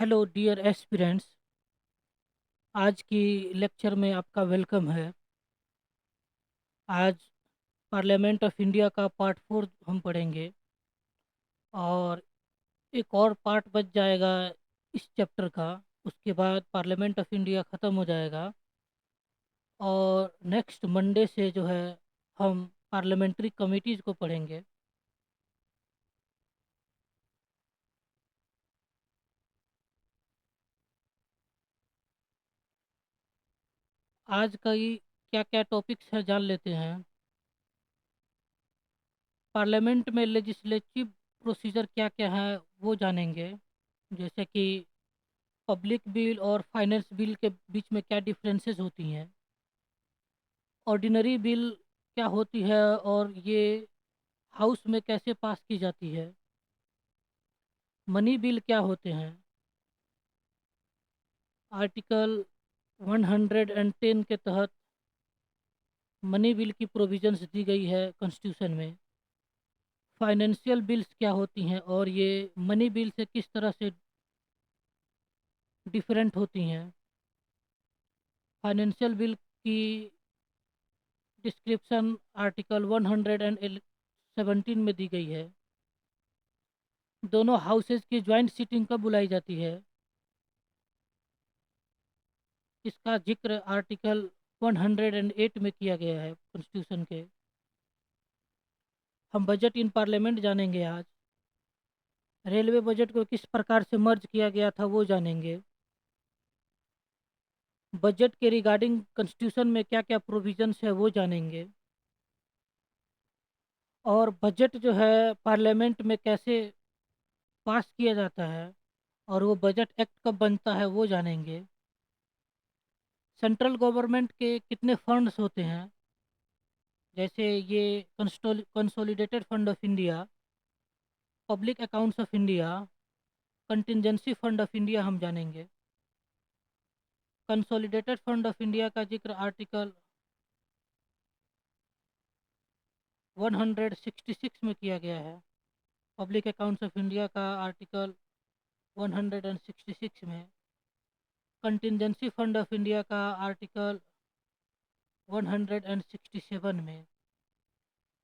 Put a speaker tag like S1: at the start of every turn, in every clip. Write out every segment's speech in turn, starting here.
S1: Hello dear aspirants. आज की lecture में आपका वेलकम है। आज पार्लियामेंट ऑफ इंडिया का पार्ट 4 हम पढ़ेंगे और एक और पार्ट बच जाएगा इस चैप्टर का। उसके बाद पार्लियामेंट ऑफ इंडिया ख़त्म हो जाएगा और नेक्स्ट मंडे से जो है हम पार्लियामेंट्री कमिटीज़ को पढ़ेंगे। आज का ये क्या क्या टॉपिक्स है जान लेते हैं। पार्लियामेंट में लेजिस्लेटिव प्रोसीजर क्या क्या है वो जानेंगे, जैसे कि पब्लिक बिल और फाइनेंस बिल के बीच में क्या डिफरेंसेस होती हैं, ऑर्डिनरी बिल क्या होती है और ये हाउस में कैसे पास की जाती है, मनी बिल क्या होते हैं, आर्टिकल 110 के तहत मनी बिल की प्रोविजंस दी गई है कॉन्स्टिट्यूशन में, फाइनेंशियल बिल्स क्या होती हैं और ये मनी बिल से किस तरह से डिफरेंट होती हैं, फाइनेंशियल बिल की डिस्क्रिप्शन आर्टिकल 117 में दी गई है, दोनों हाउसेज की ज्वाइंट सीटिंग कब बुलाई जाती है, इसका जिक्र आर्टिकल 108 में किया गया है कॉन्स्टिट्यूशन के। हम बजट इन पार्लियामेंट जानेंगे आज। रेलवे बजट को किस प्रकार से मर्ज किया गया था वो जानेंगे। बजट के रिगार्डिंग कॉन्स्टिट्यूशन में क्या क्या प्रोविजंस है वो जानेंगे। और बजट जो है पार्लियामेंट में कैसे पास किया जाता है और वो बजट एक्ट कब बनता है वो जानेंगे। सेंट्रल गवर्नमेंट के कितने फंड्स होते हैं, जैसे ये consolidated fund of India, public accounts of India, contingency fund of India हम जानेंगे। कंसोलिडेटेड फंड ऑफ इंडिया का जिक्र आर्टिकल 166 में किया गया है, पब्लिक अकाउंट्स ऑफ इंडिया का आर्टिकल 166 में, कंटिजेंसी फंड ऑफ इंडिया का आर्टिकल 167 में।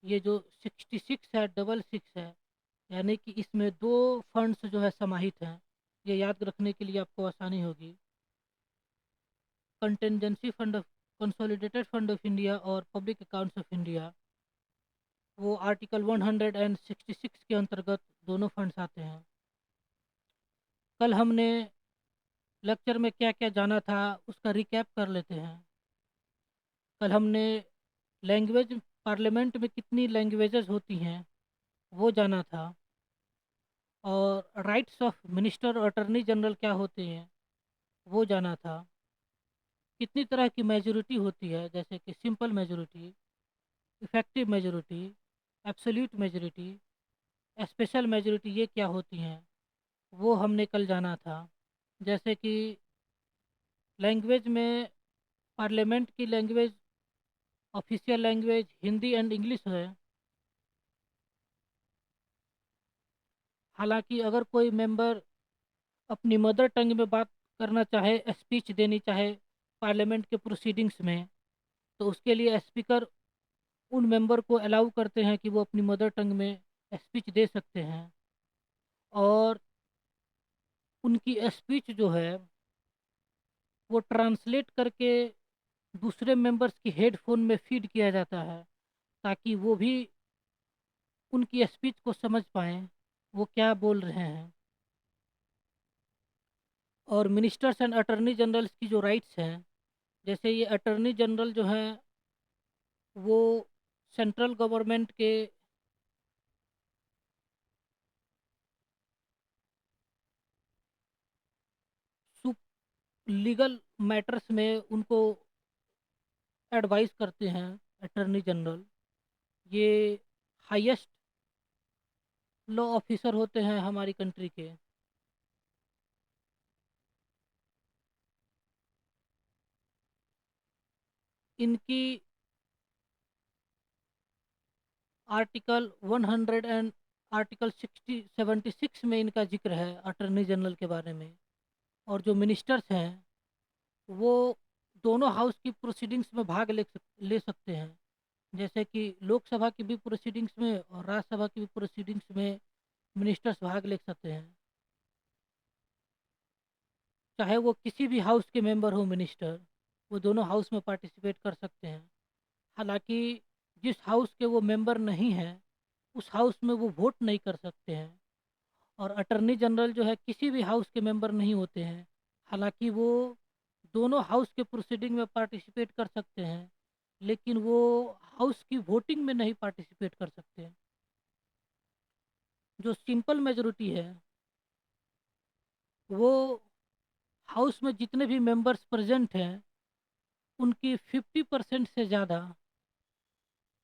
S1: ये जो 66 है डबल सिक्स है, यानी कि इसमें दो फंड्स जो है समाहित हैं। ये याद रखने के लिए आपको आसानी होगी। Contingency fund of consolidated fund of India और पब्लिक अकाउंट्स ऑफ इंडिया, वो आर्टिकल 166 के अंतर्गत दोनों फंड्स आते हैं। कल हमने लेक्चर में क्या क्या जाना था उसका रिकैप कर लेते हैं। कल हमने लैंग्वेज, पार्लियामेंट में कितनी लैंग्वेजेस होती हैं वो जाना था, और राइट्स ऑफ मिनिस्टर और अटर्नी जनरल क्या होते हैं वो जाना था। कितनी तरह की मेजोरिटी होती है, जैसे कि simple majority, effective majority, absolute majority, special majority, ये क्या होती हैं वो हमने कल जाना था। जैसे कि लैंग्वेज में पार्लियामेंट की language, official language Hindi and English है। हालांकि अगर कोई मेंबर अपनी मदर टंग में बात करना चाहे, स्पीच देनी चाहे पार्लियामेंट के प्रोसीडिंग्स में, तो उसके लिए स्पीकर उन मेंबर को अलाउ करते हैं कि वो अपनी मदर टंग में स्पीच दे सकते हैं। और उनकी स्पीच जो है वो ट्रांसलेट करके दूसरे मेंबर्स की हेडफोन में फीड किया जाता है, ताकि वो भी उनकी स्पीच को समझ पाएँ वो क्या बोल रहे हैं। और मिनिस्टर्स एंड अटर्नी जनरल्स की जो राइट्स हैं, जैसे ये अटर्नी जनरल जो हैं वो सेंट्रल गवर्नमेंट के सुप लीगल मैटर्स में उनको एडवाइस करते हैं। अटर्नी जनरल ये हाईएस्ट लॉ ऑफिसर होते हैं हमारी कंट्री के। इनकी आर्टिकल 100 एंड आर्टिकल 76 में इनका जिक्र है अटर्नी जनरल के बारे में। और जो मिनिस्टर्स हैं वो दोनों हाउस की प्रोसीडिंग्स में भाग ले सकते हैं। जैसे कि लोकसभा की भी प्रोसीडिंग्स में और राज्यसभा की भी प्रोसीडिंग्स में मिनिस्टर्स भाग ले सकते हैं, चाहे वो किसी भी हाउस के मेंबर हो मिनिस्टर, वो दोनों हाउस में पार्टिसिपेट कर सकते हैं। हालांकि जिस हाउस के वो मेंबर नहीं हैं उस हाउस में वो वोट नहीं कर सकते हैं। और अटर्नी जनरल जो है किसी भी हाउस के मेंबर नहीं होते हैं, हालांकि वो दोनों हाउस के प्रोसीडिंग में पार्टिसिपेट कर सकते हैं, लेकिन वो हाउस की वोटिंग में नहीं पार्टिसिपेट कर सकते हैं। जो सिंपल मेजोरिटी है वो हाउस में जितने भी मेंबर्स प्रेजेंट हैं उनकी 50% से ज़्यादा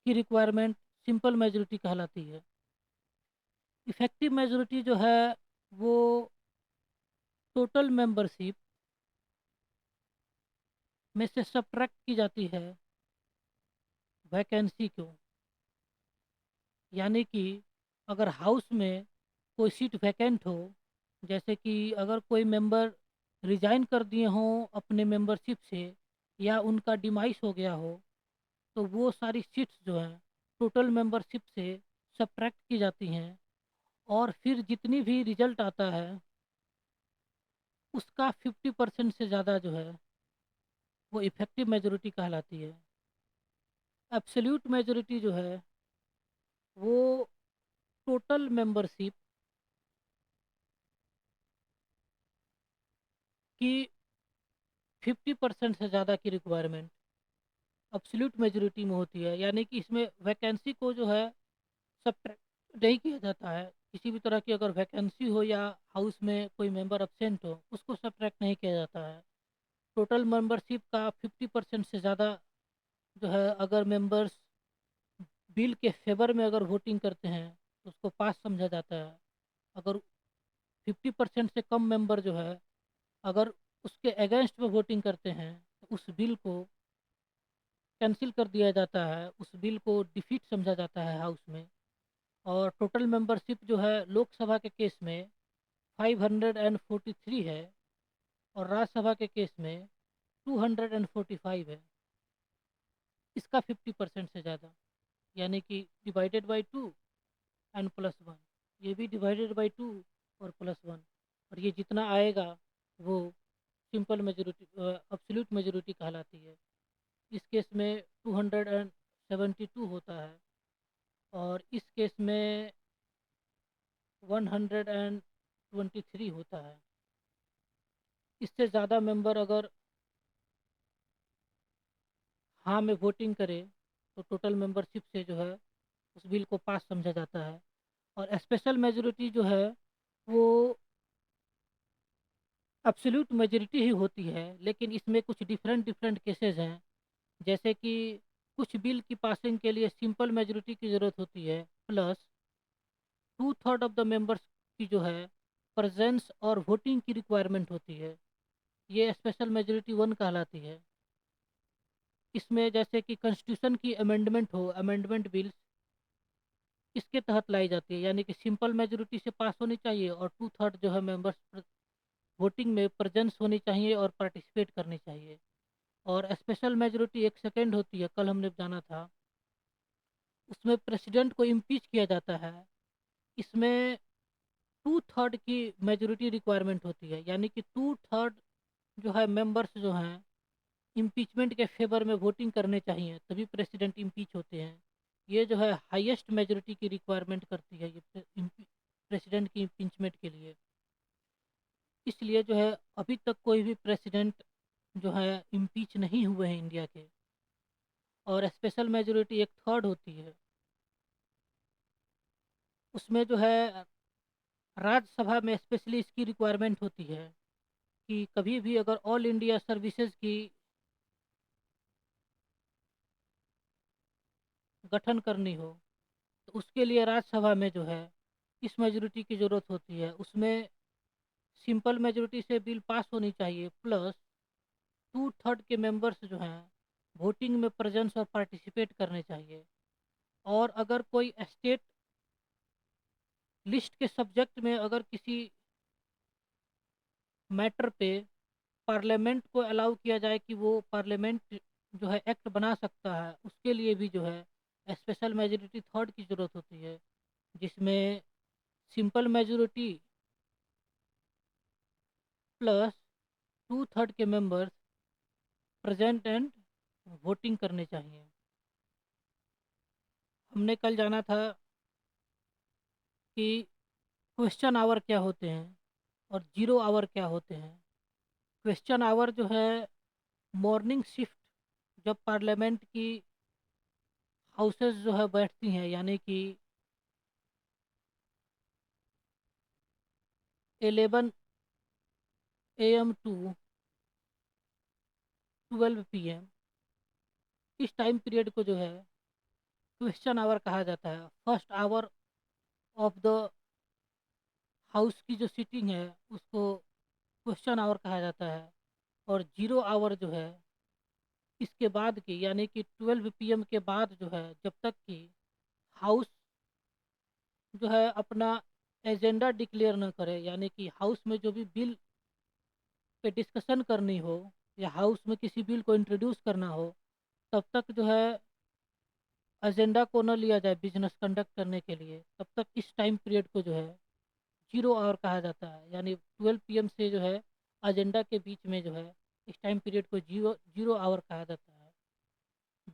S1: की रिक्वायरमेंट सिंपल मेजोरिटी कहलाती है। इफेक्टिव मेजोरिटी जो है वो टोटल मेंबरशिप में से सब्ट्रैक्ट की जाती है वैकेंसी को। यानी कि अगर हाउस में कोई सीट वैकेंट हो, जैसे कि अगर कोई मेंबर रिजाइन कर दिए हों अपने मेंबरशिप से या उनका डिमाइस हो गया हो, तो वो सारी सीट्स जो हैं टोटल मेंबरशिप से सब्ट्रैक्ट की जाती हैं और फिर जितनी भी रिजल्ट आता है उसका 50% से ज़्यादा जो है वो इफेक्टिव मेजोरिटी कहलाती है। एब्सोल्यूट मेजोरिटी जो है वो टोटल मेंबरशिप की 50% से ज़्यादा की रिक्वायरमेंट एब्सोल्यूट मेजोरिटी में होती है। यानी कि इसमें वैकेंसी को जो है सब्ट्रैक्ट नहीं किया जाता है। किसी भी तरह की अगर वैकेंसी हो या हाउस में कोई मेंबर अब्सेंट हो उसको सब्ट्रैक्ट नहीं किया जाता है। टोटल मेंबरशिप का 50% से ज़्यादा जो है अगर मेंबर्स बिल के फेवर में अगर वोटिंग करते हैं तो उसको पास समझा जाता है। अगर 50% से कम मेंबर जो है अगर उसके अगेंस्ट में वोटिंग करते हैं तो उस बिल को कैंसिल कर दिया जाता है, उस बिल को डिफीट समझा जाता है हाउस में। और टोटल मेंबरशिप जो है लोकसभा के केस में 543 है और राज्यसभा के केस में 245 है। इसका 50% से ज़्यादा, यानी कि डिवाइडेड बाई 2 एंड +1। ये भी डिवाइडेड बाई 2 और +1, और ये जितना आएगा वो सिंपल मेजोरिटी एब्सोल्यूट मेजोरिटी कहलाती है। इस केस में 272 होता है और इस केस में 123 होता है। इससे ज़्यादा मेंबर अगर हाँ में वोटिंग करे तो टोटल मेंबरशिप से जो है उस बिल को पास समझा जाता है। और स्पेशल मेजोरिटी जो है वो एब्सोल्यूट मेजोरिटी ही होती है, लेकिन इसमें कुछ डिफरेंट डिफरेंट केसेस हैं। जैसे कि कुछ बिल की पासिंग के लिए सिंपल मेजोरिटी की ज़रूरत होती है, प्लस 2/3 ऑफ द मेंबर्स की जो है प्रेजेंस और वोटिंग की रिक्वायरमेंट होती है। ये स्पेशल मेजोरिटी 1 कहलाती है। इसमें जैसे कि कॉन्स्टिट्यूशन की अमेंडमेंट हो, अमेंडमेंट बिल्स इसके तहत लाई जाती है। यानी कि सिंपल मेजोरिटी से पास होनी चाहिए और 2/3 जो है मेंबर्स वोटिंग में प्रेजेंस होनी चाहिए और पार्टिसिपेट करनी चाहिए। और स्पेशल मेजोरिटी एक सेकेंड होती है, कल हमने जाना था। उसमें प्रेसिडेंट को इम्पीच किया जाता है। इसमें 2/3 की मेजोरिटी रिक्वायरमेंट होती है, यानी कि 2/3 जो है मेंबर्स जो हैं इम्पीचमेंट के फेवर में वोटिंग करने चाहिए तभी प्रेसिडेंट इम्पीच होते हैं। ये जो है हाईएस्ट मेजोरिटी की रिक्वायरमेंट करती है ये प्रेसिडेंट की इम्पीचमेंट के लिए। इसलिए जो है अभी तक कोई भी प्रेसिडेंट जो है इम्पीच नहीं हुए हैं इंडिया के। और स्पेशल मेजोरिटी 1/3 होती है। उसमें जो है राज्यसभा में स्पेशली इसकी रिक्वायरमेंट होती है कि कभी भी अगर ऑल इंडिया सर्विसेज की गठन करनी हो तो उसके लिए राज्यसभा में जो है इस मेजोरिटी की ज़रूरत होती है। उसमें सिंपल मेजोरिटी से बिल पास होनी चाहिए, प्लस 2/3 के मेंबर्स जो हैं वोटिंग में प्रेजेंस और पार्टिसिपेट करने चाहिए। और अगर कोई स्टेट लिस्ट के सब्जेक्ट में अगर किसी मैटर पे पार्लियामेंट को अलाउ किया जाए कि वो पार्लियामेंट जो है एक्ट बना सकता है, उसके लिए भी जो है स्पेशल मेजोरिटी थर्ड की ज़रूरत होती है, जिसमें simple majority plus two third के मेंबर्स प्रेजेंट एंड वोटिंग करने चाहिए। हमने कल जाना था कि क्वेश्चन आवर क्या होते हैं और जीरो आवर क्या होते हैं। क्वेश्चन आवर जो है मॉर्निंग शिफ्ट, जब पार्लियामेंट की हाउसेस जो है बैठती हैं, यानी कि 11 AM टू 12 PM, इस टाइम पीरियड को जो है क्वेश्चन आवर कहा जाता है। First hour of the house की जो सीटिंग है उसको क्वेश्चन आवर कहा जाता है। और जीरो आवर जो है इसके बाद की, यानी कि 12 PM के बाद जो है, जब तक कि हाउस जो है अपना एजेंडा डिक्लेयर न करे, यानी कि हाउस में जो भी बिल पे डिस्कशन करनी हो या हाउस में किसी बिल को इंट्रोड्यूस करना हो, तब तक जो है एजेंडा को न लिया जाए बिजनेस कंडक्ट करने के लिए, तब तक इस टाइम पीरियड को जो है जीरो आवर कहा जाता है। यानी 12 PM से जो है एजेंडा के बीच में जो है इस टाइम पीरियड को जीरो जीरो आवर कहा जाता है।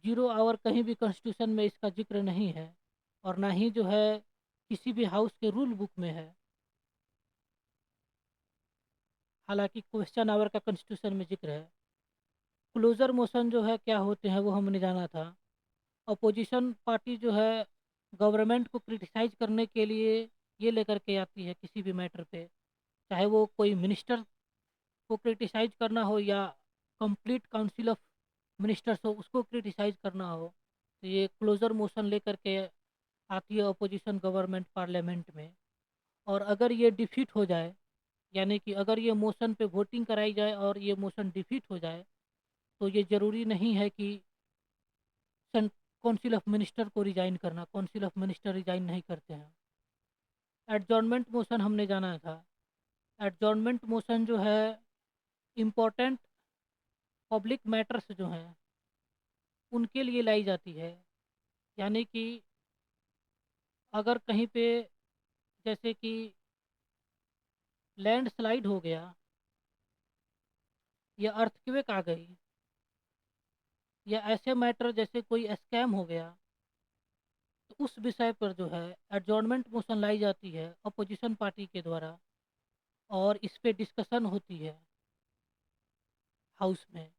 S1: जीरो आवर कहीं भी कॉन्स्टिट्यूशन में इसका जिक्र नहीं है, और ना ही जो है किसी भी हाउस के रूल बुक में है। हालांकि क्वेश्चन आवर का कॉन्स्टिट्यूशन में जिक्र है। क्लोजर मोशन जो है क्या होते हैं वो हमने जाना था। अपोजिशन पार्टी जो है गवर्नमेंट को क्रिटिसाइज करने के लिए ये लेकर के आती है किसी भी मैटर पे, चाहे वो कोई मिनिस्टर को क्रिटिसाइज करना हो या कंप्लीट काउंसिल ऑफ मिनिस्टर्स हो उसको क्रिटिसाइज करना हो, तो ये क्लोजर मोशन लेकर के आती है अपोजिशन गवर्नमेंट पार्लियामेंट में। और अगर ये डिफीट हो जाए, यानी कि अगर ये मोशन पे वोटिंग कराई जाए और ये मोशन डिफीट हो जाए, तो ये ज़रूरी नहीं है कि काउंसिल ऑफ मिनिस्टर को रिजाइन करना। काउंसिल ऑफ मिनिस्टर रिजाइन नहीं करते हैं। एडजॉर्नमेंट मोशन हमने जाना था। एडजॉर्नमेंट मोशन जो है इम्पोर्टेंट पब्लिक मैटर्स जो हैं उनके लिए लाई जाती है। यानी कि अगर कहीं पे जैसे कि लैंडस्लाइड हो गया या अर्थक्वेक आ गई या ऐसे मैटर जैसे कोई स्कैम हो गया, तो उस विषय पर जो है एडजॉर्नमेंट मोशन लाई जाती है अपोजिशन पार्टी के द्वारा, और इस पे डिस्कशन होती है हाउस में।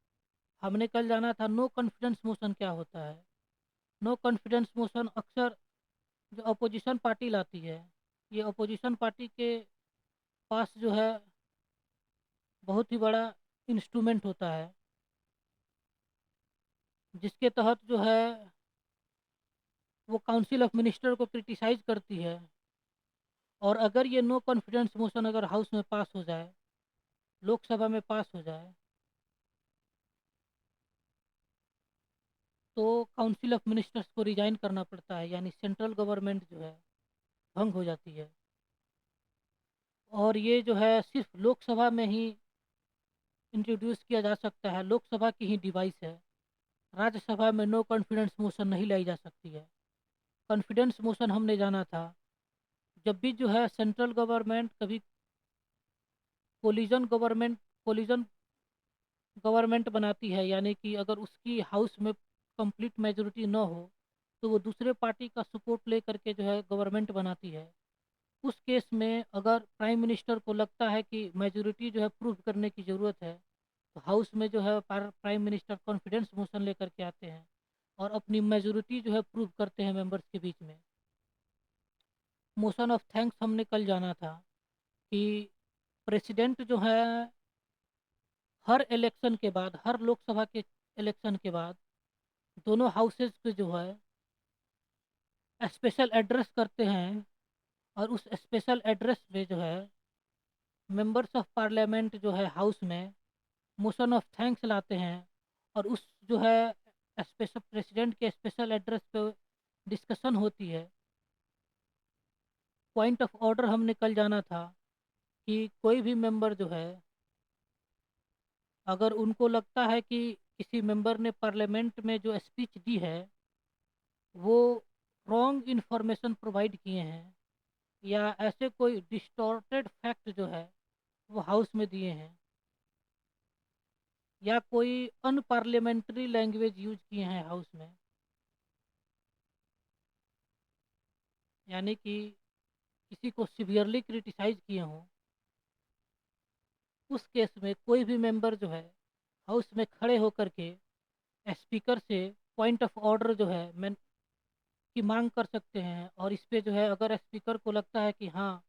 S1: हमने कल जाना था नो कॉन्फिडेंस मोशन क्या होता है। नो कॉन्फिडेंस मोशन अक्सर जो अपोजिशन पार्टी लाती है, ये अपोजिशन पार्टी के पास जो है बहुत ही बड़ा इंस्ट्रूमेंट होता है, जिसके तहत जो है वो काउंसिल ऑफ मिनिस्टर को क्रिटिसाइज करती है। और अगर ये नो कॉन्फिडेंस मोशन अगर हाउस में पास हो जाए, लोकसभा में पास हो जाए, तो काउंसिल ऑफ मिनिस्टर्स को रिजाइन करना पड़ता है, यानी सेंट्रल गवर्नमेंट जो है भंग हो जाती है। और ये जो है सिर्फ लोकसभा में ही इंट्रोड्यूस किया जा सकता है, लोकसभा की ही डिवाइस है। राज्यसभा में नो कॉन्फिडेंस मोशन नहीं लाई जा सकती है। कॉन्फिडेंस मोशन हमने जाना था जब भी जो है सेंट्रल गवर्नमेंट कभी कोलिजन गवर्नमेंट बनाती है, यानी कि अगर उसकी हाउस में कंप्लीट मेजोरिटी न हो, तो वो दूसरे पार्टी का सपोर्ट ले करके जो है गवर्नमेंट बनाती है। उस केस में अगर प्राइम मिनिस्टर को लगता है कि मेजोरिटी जो है प्रूव करने की ज़रूरत है, तो हाउस में जो है प्राइम मिनिस्टर कॉन्फिडेंस मोशन लेकर के आते हैं और अपनी मेजोरिटी जो है प्रूव करते हैं मेंबर्स के बीच में। मोशन ऑफ थैंक्स हमने कल जाना था कि प्रेसिडेंट जो है हर इलेक्शन के बाद, हर लोकसभा के इलेक्शन के बाद दोनों हाउसेज पे जो है स्पेशल एड्रेस करते हैं, और उस स्पेशल एड्रेस पे जो है मेंबर्स ऑफ पार्लियामेंट जो है हाउस में मोशन ऑफ थैंक्स लाते हैं। और उस जो है स्पेशल प्रेसिडेंट के स्पेशल एड्रेस पे डिस्कशन होती है। पॉइंट ऑफ ऑर्डर हमने कल जाना था कि कोई भी मेंबर जो है अगर उनको लगता है कि किसी मेंबर ने पार्लियामेंट में जो स्पीच दी है वो रॉन्ग इन्फॉर्मेशन प्रोवाइड किए हैं, या ऐसे कोई डिस्टॉर्टेड फैक्ट जो है वो हाउस में दिए हैं, या कोई अनपार्लियामेंट्री लैंग्वेज यूज किए हैं हाउस में, यानी कि किसी को सिवियरली क्रिटिसाइज किए हों, उस केस में कोई भी मेंबर जो है हाउस में खड़े होकर के स्पीकर से पॉइंट ऑफ ऑर्डर जो है मैं की मांग कर सकते हैं। और इस पे जो है अगर स्पीकर को लगता है कि हाँ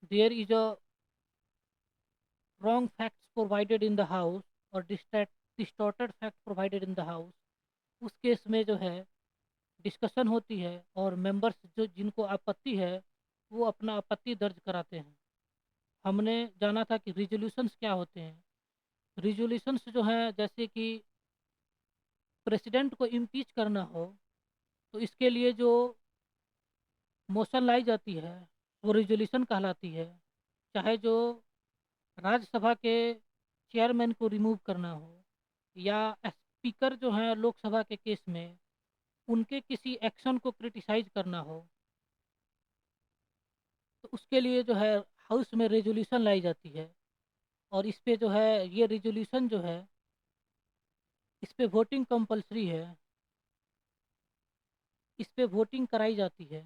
S1: there is a wrong facts provided in the house और distorted fact provided in the house, उस केस में जो है डिस्कशन होती है और मेंबर्स जो जिनको आपत्ति है वो अपना आपत्ति दर्ज कराते हैं। हमने जाना था कि रिजोल्यूशंस क्या होते हैं। रिजोल्यूशंस जो हैं जैसे कि प्रेसिडेंट को इम्पीच करना हो तो इसके लिए जो मोशन लाई जाती है वो रिजोल्यूशन कहलाती है। चाहे जो राज्यसभा के चेयरमैन को रिमूव करना हो, या स्पीकर जो हैं लोकसभा के केस में उनके किसी एक्शन को क्रिटिसाइज करना हो, तो उसके लिए जो है हाउस में रेजोल्यूशन लाई जाती है। और इस पे जो है ये रेजोल्यूशन जो है इस पे वोटिंग कंपलसरी है, इस पे वोटिंग कराई जाती है।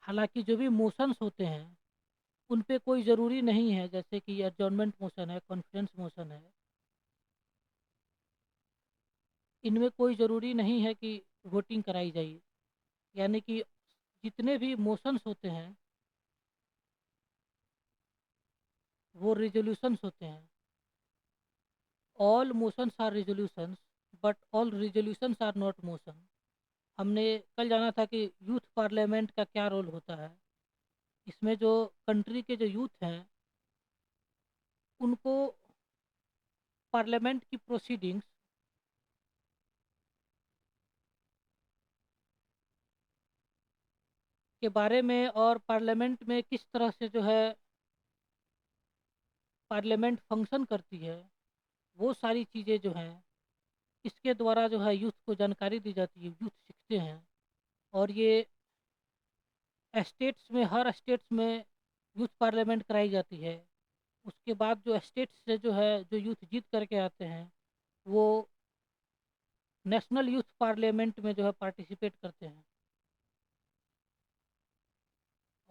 S1: हालांकि जो भी मोशंस होते हैं उन पे कोई ज़रूरी नहीं है, जैसे कि एडजॉर्नमेंट मोशन है, कॉन्फिडेंस मोशन है, इनमें कोई ज़रूरी नहीं है कि वोटिंग कराई जाए। यानी कि जितने भी मोशंस होते हैं वो रिजोल्यूशंस होते हैं। All motions are resolutions but all resolutions are not motion. हमने कल जाना था कि यूथ पार्लियामेंट का क्या रोल होता है। इसमें जो कंट्री के जो यूथ हैं उनको पार्लियामेंट की प्रोसीडिंग्स के बारे में और पार्लियामेंट में किस तरह से जो है पार्लियामेंट फंक्शन करती है, वो सारी चीज़ें जो हैं इसके द्वारा जो है यूथ को जानकारी दी जाती है, यूथ सीखते हैं। और ये स्टेट्स में हर स्टेट्स में यूथ पार्लियामेंट कराई जाती है। उसके बाद जो स्टेट्स से जो है जो यूथ जीत करके आते हैं वो नेशनल यूथ पार्लियामेंट में जो है पार्टिसिपेट करते हैं।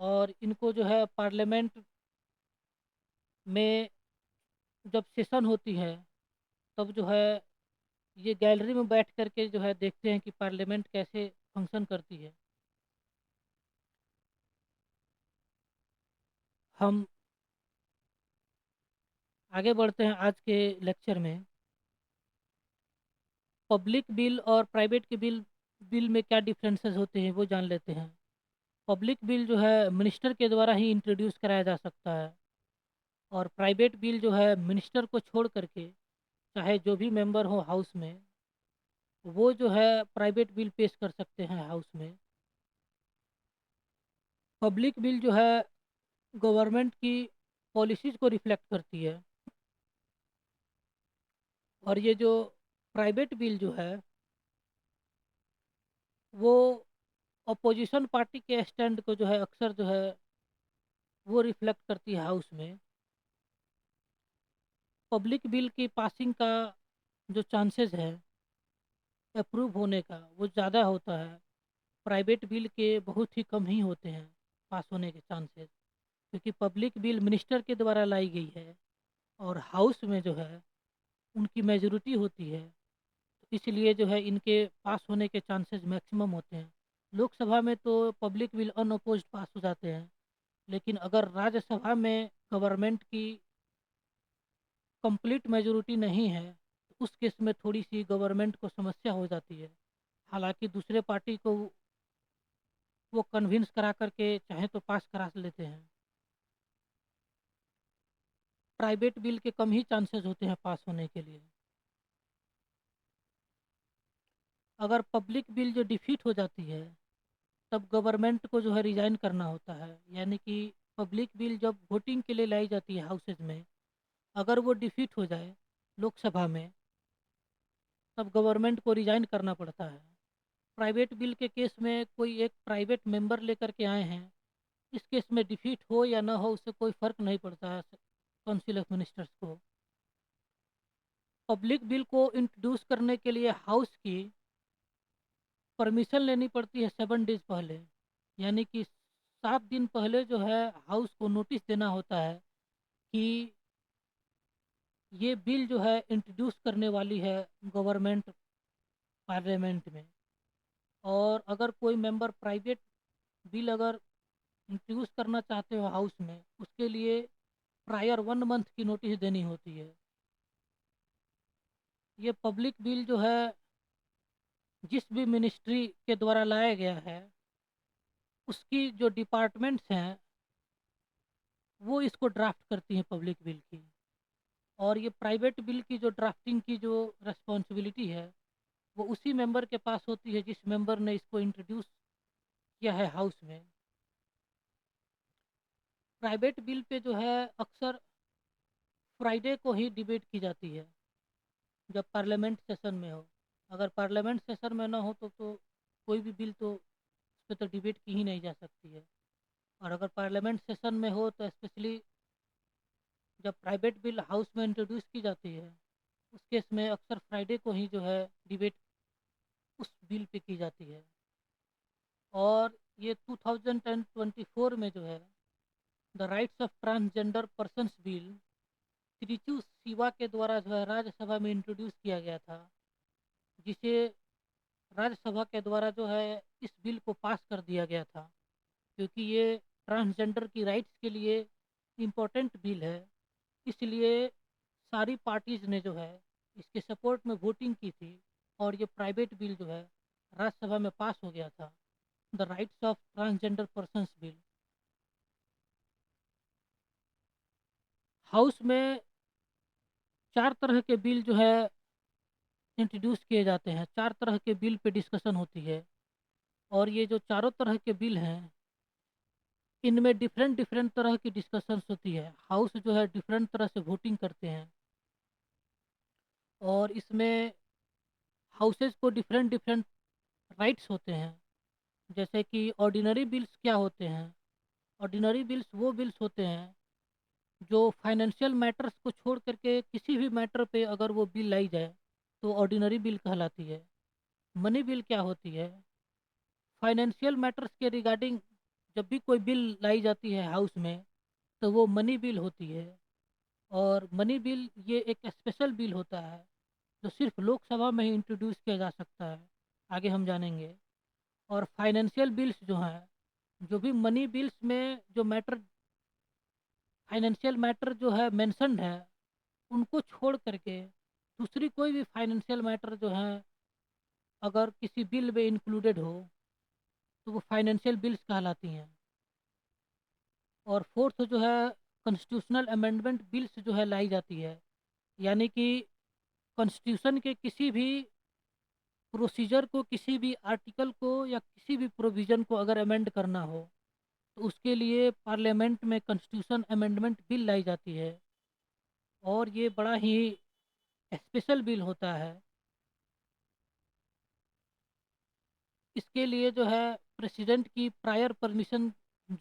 S1: और इनको जो है पार्लियामेंट में जब सेशन होती है तब जो है ये गैलरी में बैठ करके जो है देखते हैं कि पार्लियामेंट कैसे फंक्शन करती है। हम आगे बढ़ते हैं आज के लेक्चर में। पब्लिक बिल और प्राइवेट के बिल बिल में क्या डिफरेंसेस होते हैं वो जान लेते हैं। पब्लिक बिल जो है मिनिस्टर के द्वारा ही इंट्रोड्यूस कराया जा सकता है, और प्राइवेट बिल जो है मिनिस्टर को छोड़ करके चाहे जो भी मेंबर हो हाउस में वो जो है प्राइवेट बिल पेश कर सकते हैं हाउस में। पब्लिक बिल जो है गवर्नमेंट की पॉलिसीज़ को रिफ्लेक्ट करती है, और ये जो प्राइवेट बिल जो है वो अपोजिशन पार्टी के स्टैंड को जो है अक्सर जो है वो रिफ्लेक्ट करती है हाउस में। पब्लिक बिल की पासिंग का जो चांसेस है अप्रूव होने का वो ज़्यादा होता है, प्राइवेट बिल के बहुत ही कम ही होते हैं पास होने के चांसेस। क्योंकि पब्लिक बिल मिनिस्टर के द्वारा लाई गई है और हाउस में जो है उनकी मेजोरिटी होती है, तो इसलिए जो है इनके पास होने के चांसेस मैक्सिमम होते हैं। लोकसभा में तो पब्लिक बिल अनअपोज्ड पास हो जाते हैं, लेकिन अगर राज्यसभा में गवर्नमेंट की कंप्लीट मेजोरिटी नहीं है तो उस केस में थोड़ी सी गवर्नमेंट को समस्या हो जाती है। हालांकि दूसरे पार्टी को वो कन्विंस करा करके चाहे तो पास करा लेते हैं। प्राइवेट बिल के कम ही चांसेस होते हैं पास होने के लिए। अगर पब्लिक बिल जो डिफीट हो जाती है तब गवर्नमेंट को जो है रिजाइन करना होता है। यानी कि पब्लिक बिल जब वोटिंग के लिए लाई जाती है हाउसेज में अगर वो डिफीट हो जाए लोकसभा में, तब गवर्नमेंट को रिजाइन करना पड़ता है। प्राइवेट बिल के केस में कोई एक प्राइवेट मेंबर लेकर के आए हैं, इस केस में डिफीट हो या ना हो उससे कोई फ़र्क नहीं पड़ता है काउंसिल ऑफ मिनिस्टर्स को। पब्लिक बिल को इंट्रोड्यूस करने के लिए हाउस की परमिशन लेनी पड़ती है 7 डेज पहले, यानी कि 7 दिन पहले जो है हाउस को नोटिस देना होता है कि ये बिल जो है इंट्रोड्यूस करने वाली है गवर्नमेंट पार्लियामेंट में। और अगर कोई मेंबर प्राइवेट बिल अगर इंट्रोड्यूस करना चाहते हो हाउस में, उसके लिए प्रायर 1 मंथ की नोटिस देनी होती है। ये पब्लिक बिल जो है जिस भी मिनिस्ट्री के द्वारा लाया गया है, उसकी जो डिपार्टमेंट्स हैं वो इसको ड्राफ्ट करती हैं पब्लिक बिल की। और ये प्राइवेट बिल की जो ड्राफ्टिंग की जो रिस्पॉन्सिबिलिटी है वो उसी मेंबर के पास होती है जिस मेंबर ने इसको इंट्रोड्यूस किया है हाउस में। प्राइवेट बिल पे जो है अक्सर फ्राइडे को ही डिबेट की जाती है जब पार्लियामेंट सेशन में हो। अगर पार्लियामेंट सेशन में ना हो तो कोई भी बिल तो उस पर तो डिबेट की ही नहीं जा सकती है। और अगर पार्लियामेंट सेशन में हो तो स्पेशली जब प्राइवेट बिल हाउस में इंट्रोड्यूस की जाती है, उस केस में अक्सर फ्राइडे को ही जो है डिबेट उस बिल पे की जाती है। और ये 2024 में जो है the rights of transgender persons bill Tiruchi Siva के द्वारा जो है राज्यसभा में इंट्रोड्यूस किया गया था, जिसे राज्यसभा के द्वारा जो है इस बिल को पास कर दिया गया था, क्योंकि ये ट्रांसजेंडर की राइट्स के लिए इम्पोर्टेंट बिल है। इसलिए सारी पार्टीज ने जो है इसके सपोर्ट में वोटिंग की थी और ये प्राइवेट बिल जो है राज्यसभा में पास हो गया था, the rights of transgender persons bill. House में 4 तरह के बिल जो है इंट्रोड्यूस किए जाते हैं, 4 तरह के बिल पे डिस्कशन होती है। और ये जो चारों तरह के बिल हैं, इनमें डिफरेंट डिफरेंट तरह की डिस्कशंस होती है। हाउस जो है डिफरेंट तरह से वोटिंग करते हैं और इसमें हाउसेज को डिफरेंट डिफरेंट राइट्स होते हैं। जैसे कि ऑर्डिनरी बिल्स क्या होते हैं? ऑर्डिनरी बिल्स वो बिल्स होते हैं जो फाइनेंशियल मैटर्स को छोड़ करके किसी भी मैटर पे अगर वो बिल लाई जाए तो ऑर्डिनरी बिल कहलाती है। मनी बिल क्या होती है? फाइनेंशियल मैटर्स के रिगार्डिंग जब भी कोई बिल लाई जाती है हाउस में तो वो मनी बिल होती है। और मनी बिल ये एक स्पेशल बिल होता है जो सिर्फ लोकसभा में ही इंट्रोड्यूस किया जा सकता है, आगे हम जानेंगे। और फाइनेंशियल बिल्स जो हैं, जो भी मनी बिल्स में जो मैटर फाइनेंशियल मैटर जो है मेंशन्ड है, उनको छोड़ करके दूसरी कोई भी फाइनेंशियल मैटर जो है अगर किसी बिल में इंक्लूडेड हो तो वो फाइनेंशियल बिल्स कहलाती हैं। और फोर्थ जो है कॉन्स्टिट्यूशनल अमेंडमेंट बिल्स जो है लाई जाती है, यानी कि कॉन्स्टिट्यूशन के किसी भी प्रोसीजर को, किसी भी आर्टिकल को या किसी भी प्रोविज़न को अगर अमेंड करना हो तो उसके लिए पार्लियामेंट में कॉन्स्टिट्यूशन अमेंडमेंट बिल लाई जाती है। और ये बड़ा ही स्पेशल बिल होता है। इसके लिए जो है प्रेसिडेंट की प्रायर परमिशन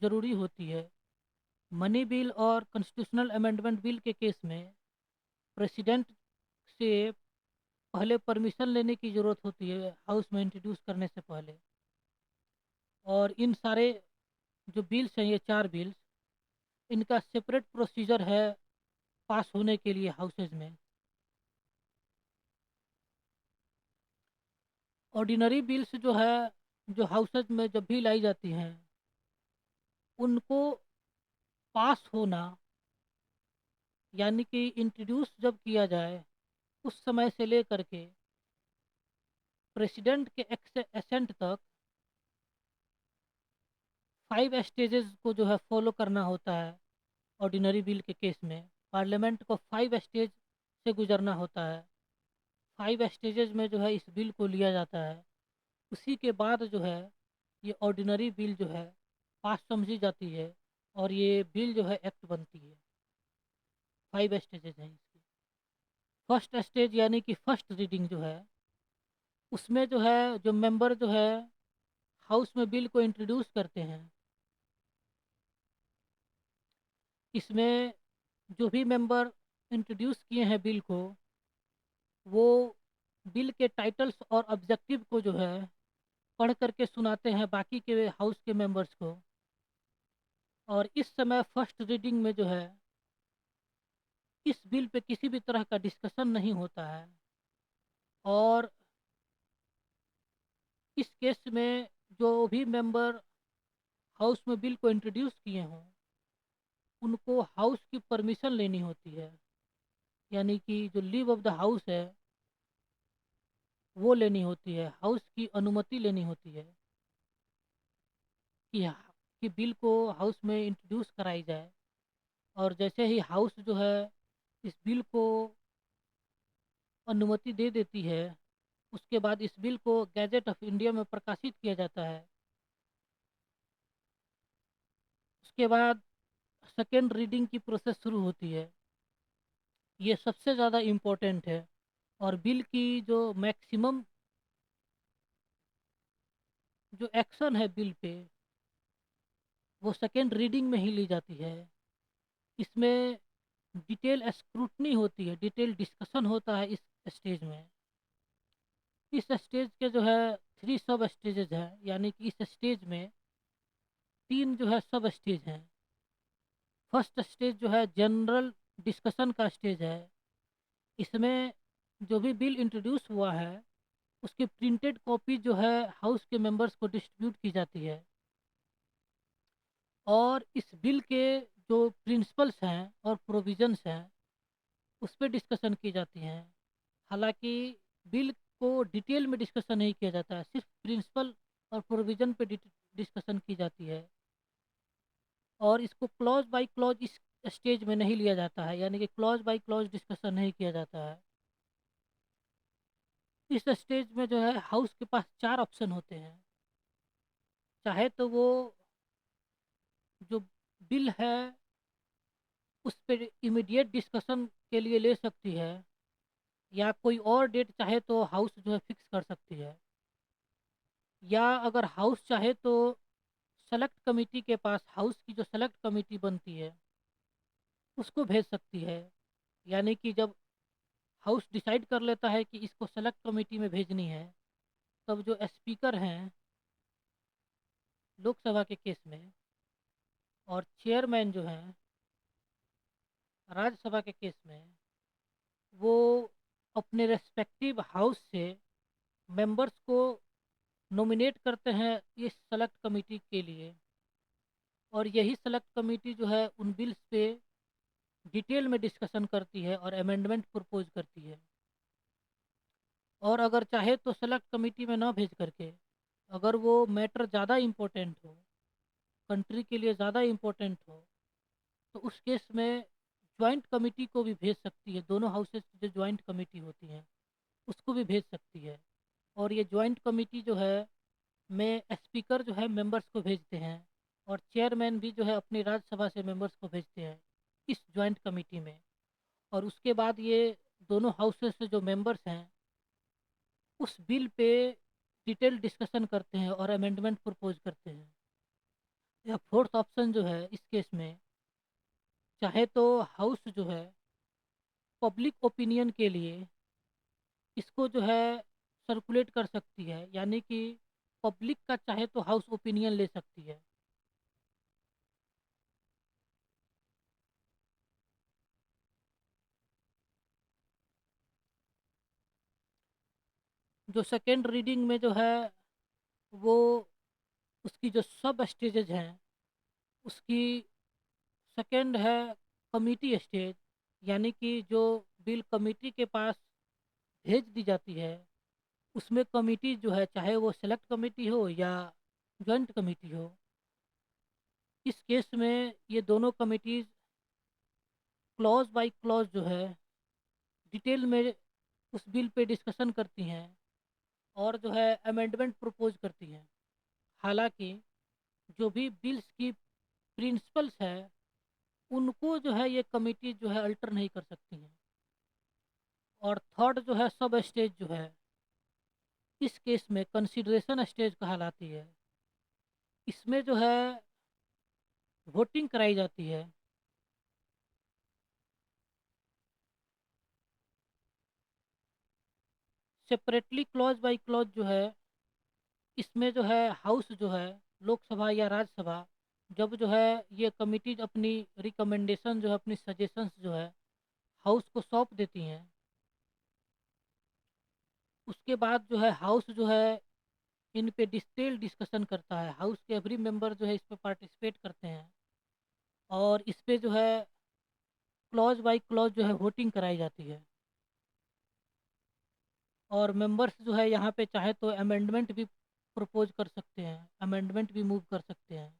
S1: ज़रूरी होती है। मनी बिल और कॉन्स्टिट्यूशनल अमेंडमेंट बिल के केस में प्रेसिडेंट से पहले परमिशन लेने की ज़रूरत होती है हाउस में इंट्रोड्यूस करने से पहले। और इन सारे जो बिल्स हैं, ये 4 बिल्स, इनका सेपरेट प्रोसीजर है पास होने के लिए हाउसेज में। ऑर्डिनरी बिल्स जो है जो हाउसेज में जब भी लाई जाती हैं, उनको पास होना, यानी कि इंट्रोड्यूस जब किया जाए उस समय से लेकर के प्रेसिडेंट के एसेंट तक 5 स्टेजेस को जो है फॉलो करना होता है। ऑर्डिनरी बिल के केस में पार्लियामेंट को 5 स्टेज से गुजरना होता है। 5 स्टेजेस में जो है इस बिल को लिया जाता है। उसी के बाद जो है ये ऑर्डिनरी बिल जो है पास समझी जाती है और ये बिल जो है एक्ट बनती है। 5 स्टेजेस हैं इसकी। फर्स्ट स्टेज यानी कि फर्स्ट रीडिंग जो है, उसमें जो है जो मेंबर जो है हाउस में बिल को इंट्रोड्यूस करते हैं। इसमें जो भी मेंबर इंट्रोड्यूस किए हैं बिल को, वो बिल के टाइटल्स और ऑब्जेक्टिव को जो है पढ़ करके सुनाते हैं बाकी के हाउस के मेंबर्स को। और इस समय फर्स्ट रीडिंग में जो है इस बिल पे किसी भी तरह का डिस्कशन नहीं होता है। और इस केस में जो भी मेंबर हाउस में बिल को इंट्रोड्यूस किए हों, उनको हाउस की परमिशन लेनी होती है, यानी कि जो लीव ऑफ द हाउस है वो लेनी होती है, हाउस की अनुमति लेनी होती है कि कि बिल को हाउस में इंट्रोड्यूस कराई जाए। और जैसे ही हाउस जो है इस बिल को अनुमति दे देती है, उसके बाद इस बिल को गैजेट ऑफ इंडिया में प्रकाशित किया जाता है। उसके बाद सेकेंड रीडिंग की प्रोसेस शुरू होती है। ये सबसे ज़्यादा इम्पोर्टेंट है। और बिल की जो मैक्सिमम जो एक्शन है बिल पे, वो सेकेंड रीडिंग में ही ली जाती है। इसमें डिटेल स्क्रूटनी होती है, डिटेल डिस्कशन होता है इस स्टेज में। इस स्टेज के जो है 3 सब स्टेजेज हैं, यानी कि इस स्टेज में 3 जो है सब स्टेज हैं। फर्स्ट स्टेज जो है जनरल डिस्कशन का स्टेज है। इसमें जो भी बिल इंट्रोड्यूस हुआ है उसकी प्रिंटेड कॉपी जो है हाउस के मेंबर्स को डिस्ट्रीब्यूट की जाती है। और इस बिल के जो प्रिंसिपल्स हैं और प्रोविजंस हैं उस पर डिस्कशन की जाती हैं। हालांकि बिल को डिटेल में डिस्कशन नहीं किया जाता है, सिर्फ प्रिंसिपल और प्रोविजन पे डिस्कशन की जाती है। और इसको क्लॉज बाय क्लॉज इस स्टेज में नहीं लिया जाता है, यानी कि क्लॉज बाय क्लॉज डिस्कशन नहीं किया जाता है। इस स्टेज में जो है हाउस के पास 4 ऑप्शन होते हैं। चाहे तो वो जो बिल है उस पर इमीडिएट डिस्कशन के लिए ले सकती है, या कोई और डेट चाहे तो हाउस जो है फिक्स कर सकती है। या अगर हाउस चाहे तो सेलेक्ट कमेटी के पास, हाउस की जो सेलेक्ट कमेटी बनती है उसको भेज सकती है। यानी कि जब हाउस डिसाइड कर लेता है कि इसको सेलेक्ट कमेटी में भेजनी है, तब जो स्पीकर हैं लोकसभा के केस में और चेयरमैन जो हैं राज्यसभा के केस में, वो अपने रेस्पेक्टिव हाउस से मेंबर्स को नॉमिनेट करते हैं इस सेलेक्ट कमेटी के लिए। और यही सेलेक्ट कमेटी जो है उन बिल्स पे डिटेल में डिस्कशन करती है और अमेंडमेंट प्रपोज करती है। और अगर चाहे तो सेलेक्ट कमेटी में ना भेज करके, अगर वो मैटर ज़्यादा इम्पोर्टेंट हो, कंट्री के लिए ज़्यादा इम्पोर्टेंट हो, तो उस केस में जॉइंट कमेटी को भी भेज सकती है। दोनों हाउसेस की जो जॉइंट कमेटी होती है उसको भी भेज सकती है। और ये जॉइंट कमेटी जो है में स्पीकर जो है मेंबर्स को भेजते हैं, और चेयरमैन भी जो है अपनी राज्यसभा से मेंबर्स को भेजते हैं इस जॉइंट कमेटी में। और उसके बाद ये दोनों हाउसेस से जो मेंबर्स हैं उस बिल पे डिटेल डिस्कशन करते हैं और अमेंडमेंट प्रपोज करते हैं। या फोर्थ ऑप्शन जो है इस केस में, चाहे तो हाउस जो है पब्लिक ओपिनियन के लिए इसको जो है सर्कुलेट कर सकती है, यानी कि पब्लिक का चाहे तो हाउस ओपिनियन ले सकती है। जो सेकेंड रीडिंग में जो है वो उसकी जो सब स्टेजेज हैं उसकी सेकेंड है कमिटी स्टेज, यानी कि जो बिल कमिटी के पास भेज दी जाती है उसमें कमिटी जो है चाहे वो सेलेक्ट कमेटी हो या जॉइंट कमेटी हो, इस केस में ये दोनों कमिटीज क्लॉज बाय क्लॉज जो है डिटेल में उस बिल पे डिस्कशन करती हैं और जो है अमेंडमेंट प्रपोज करती हैं। हालांकि जो भी बिल्स की प्रिंसिपल्स है उनको जो है ये कमिटी जो है अल्टर नहीं कर सकती हैं। और थर्ड जो है सब स्टेज जो है, इस केस में कंसिडरेशन स्टेज कहलाती है। इसमें जो है वोटिंग कराई जाती है। सेपरेटली क्लॉज बाय क्लॉज जो है, इसमें जो है हाउस जो है, लोकसभा या राज्यसभा, जब जो है ये कमिटीज अपनी रिकमेंडेशन जो है, अपनी सजेशंस जो है हाउस को सौंप देती हैं, उसके बाद जो है हाउस जो है इन पे डिटेल डिस्कशन करता है। हाउस के एवरी मेंबर जो है इस पे पार्टिसिपेट करते हैं और इस पे जो है क्लॉज बाय क्लॉज जो है वोटिंग कराई जाती है। और मेंबर्स जो है यहाँ पे चाहे तो अमेंडमेंट भी प्रपोज कर सकते हैं, अमेंडमेंट भी मूव कर सकते हैं।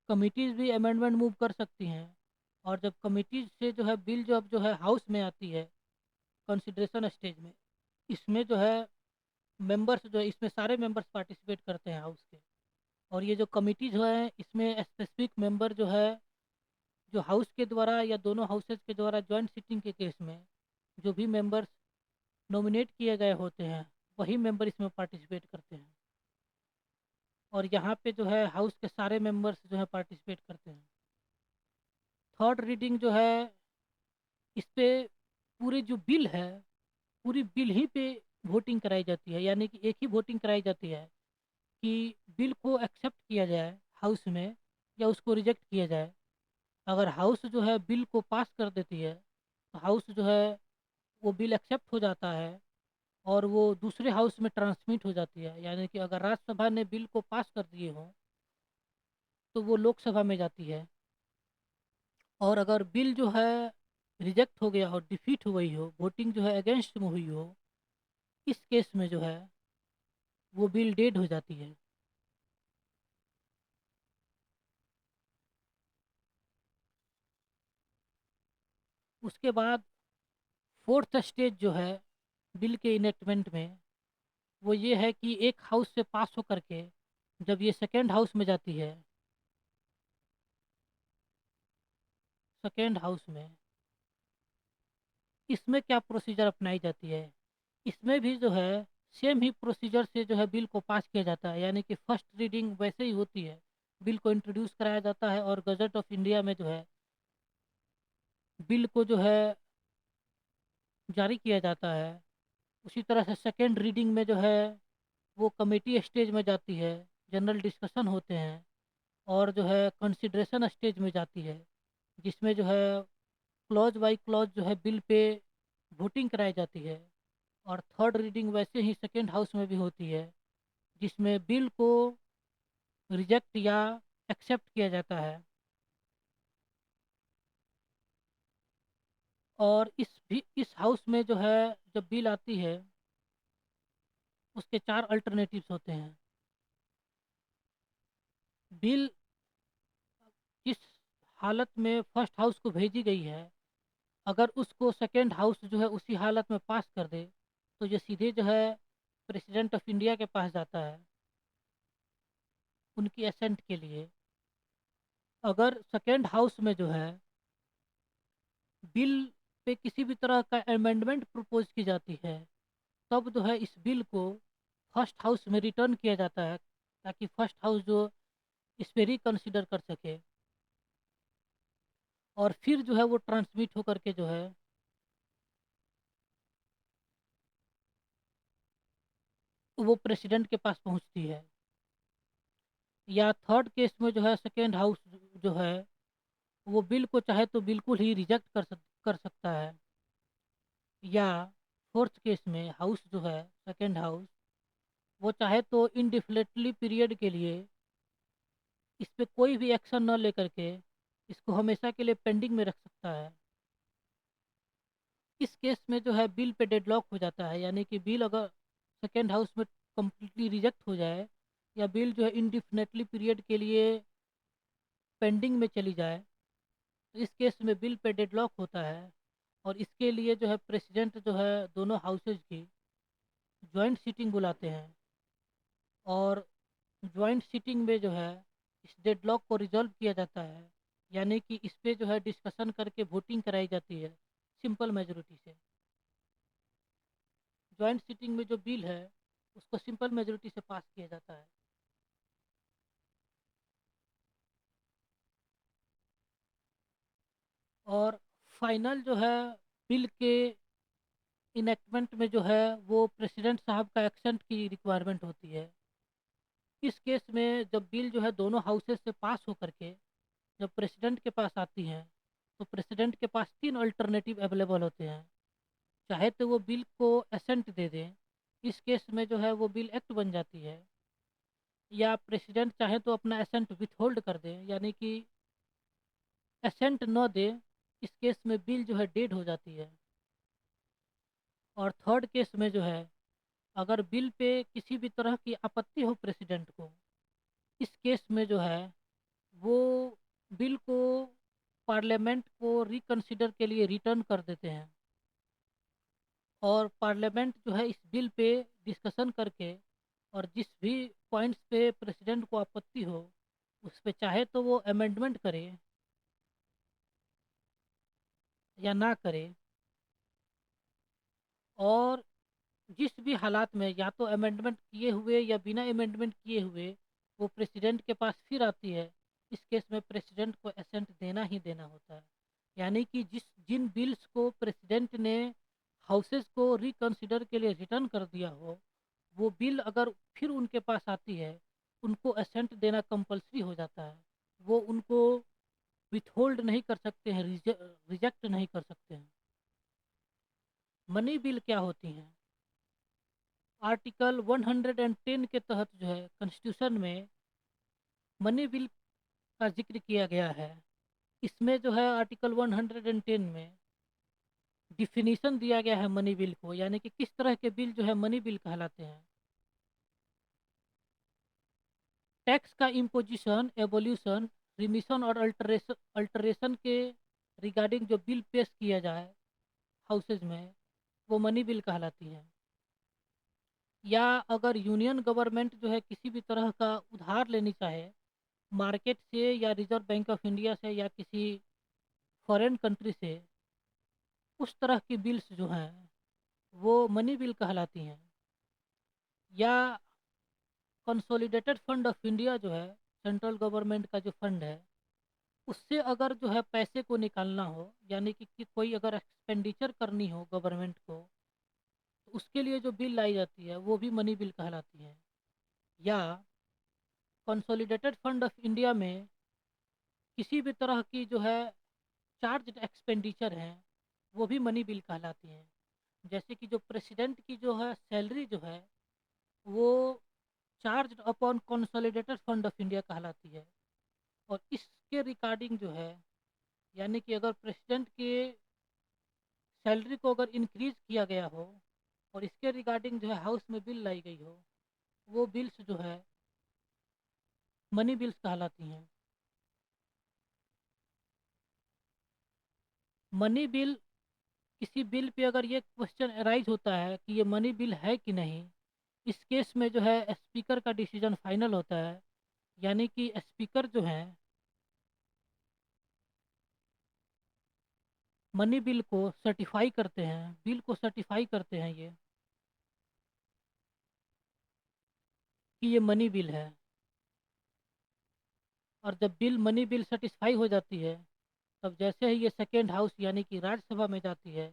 S1: कमिटीज़ भी अमेंडमेंट मूव कर सकती हैं। और जब कमिटीज से जो है बिल जब जो है हाउस में आती है कंसिडरेशन स्टेज में, इसमें जो है मेंबर्स जो है, इसमें सारे मेंबर्स पार्टिसिपेट करते हैं हाउस के। और ये जो कमिटीज है इसमें स्पेसिफिक मेंबर जो है, जो हाउस के द्वारा या दोनों हाउसेज के द्वारा जॉइंट सिटिंग के केस में जो भी मेंबर्स नॉमिनेट किए गए होते हैं, वही मेंबर इसमें पार्टिसिपेट करते हैं। और यहाँ पे जो है हाउस के सारे मेंबर्स जो है पार्टिसिपेट करते हैं। थर्ड रीडिंग जो है, इस पे पूरे जो बिल है, पूरी बिल ही पे वोटिंग कराई जाती है। यानी कि एक ही वोटिंग कराई जाती है कि बिल को एक्सेप्ट किया जाए हाउस में या उसको रिजेक्ट किया जाए। अगर हाउस जो है बिल को पास कर देती है तो हाउस जो है वो बिल एक्सेप्ट हो जाता है और वो दूसरे हाउस में ट्रांसमिट हो जाती है। यानी कि अगर राज्यसभा ने बिल को पास कर दिए हो तो वो लोकसभा में जाती है। और अगर बिल जो है रिजेक्ट हो गया हो, डिफीट हो गई हो, वोटिंग जो है अगेंस्ट में हुई हो, इस केस में जो है वो बिल डेड हो जाती है। उसके बाद फोर्थ स्टेज जो है बिल के इनेक्टमेंट में, वो ये है कि एक हाउस से पास होकर के जब ये सेकेंड हाउस में जाती है, सेकेंड हाउस में, इसमें क्या प्रोसीजर अपनाई जाती है। इसमें भी जो है सेम ही प्रोसीजर से जो है बिल को पास किया जाता है। यानी कि फर्स्ट रीडिंग वैसे ही होती है, बिल को इंट्रोड्यूस कराया जाता है और गजट ऑफ इंडिया में जो है बिल को जो है जारी किया जाता है। उसी तरह से सेकेंड रीडिंग में जो है वो कमेटी स्टेज में जाती है, जनरल डिस्कशन होते हैं और जो है कंसिडरेशन स्टेज में जाती है, जिसमें जो है क्लॉज बाय क्लॉज जो है बिल पे वोटिंग कराई जाती है। और थर्ड रीडिंग वैसे ही सेकेंड हाउस में भी होती है, जिसमें बिल को रिजेक्ट या एक्सेप्ट किया जाता है। और इस हाउस में जो है जब बिल आती है, उसके चार अल्टरनेटिव्स होते हैं। बिल जिस हालत में फर्स्ट हाउस को भेजी गई है, अगर उसको सेकेंड हाउस जो है उसी हालत में पास कर दे तो ये सीधे जो है प्रेसिडेंट ऑफ इंडिया के पास जाता है उनकी असेंट के लिए। अगर सेकेंड हाउस में जो है बिल पे किसी भी तरह का अमेंडमेंट प्रपोज की जाती है, तब जो है इस बिल को फर्स्ट हाउस में रिटर्न किया जाता है, ताकि फर्स्ट हाउस जो इस पे रिकन्सिडर कर सके। और फिर जो है वो ट्रांसमिट होकर के जो है वो प्रेसिडेंट के पास पहुंचती है। या थर्ड केस में जो है सेकेंड हाउस जो है वो बिल को चाहे तो बिल्कुल ही रिजेक्ट कर सकता है। या फोर्थ केस में हाउस जो है सेकेंड हाउस, वो चाहे तो इनडिफिनिटली पीरियड के लिए इस पे कोई भी एक्शन न लेकर के इसको हमेशा के लिए पेंडिंग में रख सकता है। इस केस में जो है बिल पे डेडलॉक हो जाता है। यानी कि बिल अगर सेकेंड हाउस में कम्प्लीटली रिजेक्ट हो जाए या बिल जो है इनडिफिनिटली पीरियड के लिए पेंडिंग में चली जाए, तो इस केस में बिल पे डेडलॉक होता है। और इसके लिए जो है प्रेसिडेंट जो है दोनों हाउसेज की जॉइंट सीटिंग बुलाते हैं और जॉइंट सीटिंग में जो है इस डेडलॉक को रिजॉल्व किया जाता है, यानी कि इस पे जो है डिस्कशन करके वोटिंग कराई जाती है सिंपल मेजोरिटी से। जॉइंट सीटिंग में जो बिल है उसको सिंपल मेजोरिटी से पास किया जाता है। और फाइनल जो है बिल के इनेक्टमेंट में जो है वो प्रेसिडेंट साहब का एक्सेंट की रिक्वायरमेंट होती है। इस केस में जब बिल जो है दोनों हाउसेस से पास होकर के जब प्रेसिडेंट के पास आती हैं तो प्रेसिडेंट के पास तीन अल्टरनेटिव अवेलेबल होते हैं। चाहे तो वो बिल को असेंट दे दें, इस केस में जो है वो बिल एक्ट बन जाती है। या प्रेसिडेंट चाहे तो अपना असेंट विथहोल्ड कर दें, यानी कि असेंट न दे, इस केस में बिल जो है डेड हो जाती है। और थर्ड केस में जो है अगर बिल पे किसी भी तरह की आपत्ति हो प्रेसिडेंट को, इस केस में जो है वो बिल को पार्लियामेंट को रिकंसिडर के लिए रिटर्न कर देते हैं। और पार्लियामेंट जो है इस बिल पे डिस्कशन करके और जिस भी पॉइंट्स पे प्रेसिडेंट को आपत्ति हो उस पे चाहे तो वो अमेंडमेंट करे या ना करे। और जिस भी हालात में या तो अमेंडमेंट किए हुए या बिना अमेंडमेंट किए हुए वो प्रेसिडेंट के पास फिर आती है, इस केस में प्रेसिडेंट को असेंट देना ही देना होता है। यानी कि जिन बिल्स को प्रेसिडेंट ने हाउसेस को रिकंसिडर के लिए रिटर्न कर दिया हो, वो बिल अगर फिर उनके पास आती है उनको असेंट देना कंपलसरी हो जाता है। वो उनको विथहोल्ड नहीं कर सकते हैं, रिजेक्ट नहीं कर सकते हैं। मनी बिल क्या होती हैं? आर्टिकल 110 के तहत जो है कॉन्स्टिट्यूशन में मनी बिल का जिक्र किया गया है। इसमें जो है आर्टिकल 110 में डिफिनीशन दिया गया है मनी बिल को, यानी कि किस तरह के बिल जो है मनी बिल कहलाते हैं। टैक्स का इम्पोजिशन, एवोल्यूशन, रिमिशन और अल्टरेशन के रिगार्डिंग जो बिल पेश किया जाए हाउसेज में, वो मनी बिल कहलाती है। या अगर यूनियन गवर्नमेंट जो है किसी भी तरह का उधार लेनी चाहे मार्केट से या रिजर्व बैंक ऑफ इंडिया से या किसी फॉरेन कंट्री से, उस तरह की बिल्स जो हैं वो मनी बिल कहलाती हैं। या कंसोलिडेटेड फंड ऑफ इंडिया जो है सेंट्रल गवर्नमेंट का जो फंड है, उससे अगर जो है पैसे को निकालना हो, यानी कि कोई अगर एक्सपेंडिचर करनी हो गवर्नमेंट को, तो उसके लिए जो बिल लाई जाती है वो भी मनी बिल कहलाती है। या कंसोलिडेटेड फंड ऑफ इंडिया में किसी भी तरह की जो है चार्ज एक्सपेंडिचर हैं वो भी मनी बिल कहलाती हैं। जैसे कि जो प्रेसिडेंट की जो है सैलरी जो है वो charge upon consolidated fund of India कहलाती है। और इसके रिगार्डिंग जो है, यानी कि अगर प्रेसिडेंट के सैलरी को अगर इंक्रीज किया गया हो और इसके रिगार्डिंग जो है हाउस में बिल लाई गई हो, वो बिल्स जो है मनी बिल्स कहलाती हैं। मनी बिल, किसी बिल पे अगर ये क्वेश्चन अराइज होता है कि ये मनी बिल है कि नहीं, इस केस में जो है स्पीकर का डिसीजन फाइनल होता है। यानी कि स्पीकर जो है मनी बिल को सर्टिफाई करते हैं, बिल को सर्टिफाई करते हैं ये कि ये मनी बिल है। और जब बिल मनी बिल सेटिस्फाई हो जाती है तब जैसे ही ये सेकेंड हाउस यानी कि राज्यसभा में जाती है,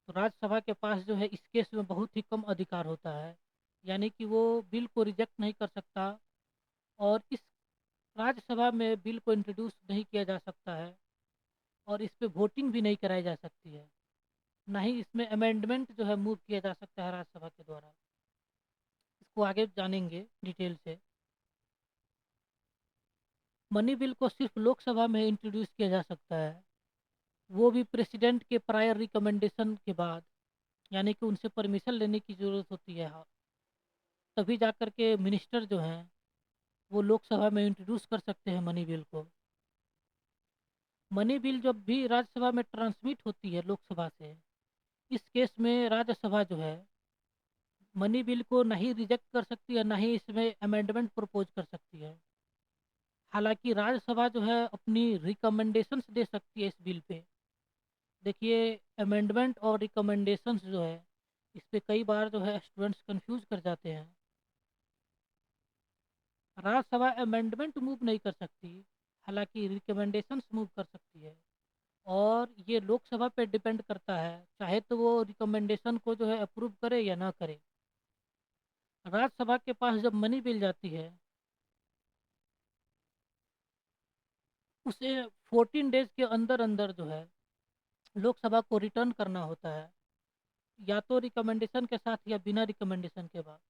S1: तो राज्यसभा के पास जो है इस केस में बहुत ही कम अधिकार होता है। यानी कि वो बिल को रिजेक्ट नहीं कर सकता और इस राज्यसभा में बिल को इंट्रोड्यूस नहीं किया जा सकता है और इस पे वोटिंग भी नहीं कराई जा सकती है। ना ही इसमें अमेंडमेंट जो है मूव किया जा सकता है राज्यसभा के द्वारा। इसको आगे जानेंगे डिटेल से। मनी बिल को सिर्फ लोकसभा में इंट्रोड्यूस किया जा सकता है, वो भी प्रेसिडेंट के प्रायर रिकमेंडेशन के बाद, यानी कि उनसे परमिशन लेने की ज़रूरत होती है। हाँ, तभी जा कर के मिनिस्टर जो हैं वो लोकसभा में इंट्रोड्यूस कर सकते हैं मनी बिल को। मनी बिल जब भी राज्यसभा में ट्रांसमिट होती है लोकसभा से, इस केस में राज्यसभा जो है मनी बिल को ना ही रिजेक्ट कर सकती है ना ही इसमें अमेंडमेंट प्रपोज कर सकती है। हालांकि राज्यसभा जो है अपनी रिकमेंडेशंस दे सकती है इस बिल पे। देखिए, अमेंडमेंट और रिकमेंडेशंस जो है, इस पे कई बार जो है स्टूडेंट्स कंफ्यूज कर जाते हैं। राज्यसभा अमेंडमेंट मूव नहीं कर सकती, हालांकि रिकमेंडेशंस मूव कर सकती है। और ये लोकसभा पे डिपेंड करता है, चाहे तो वो रिकमेंडेशन को जो है अप्रूव करे या ना करे। राज्यसभा के पास जब मनी बिल जाती है, उसे 14 डेज के अंदर अंदर जो है लोकसभा को रिटर्न करना होता है, या तो रिकमेंडेशन के साथ या बिना रिकमेंडेशन के बाद।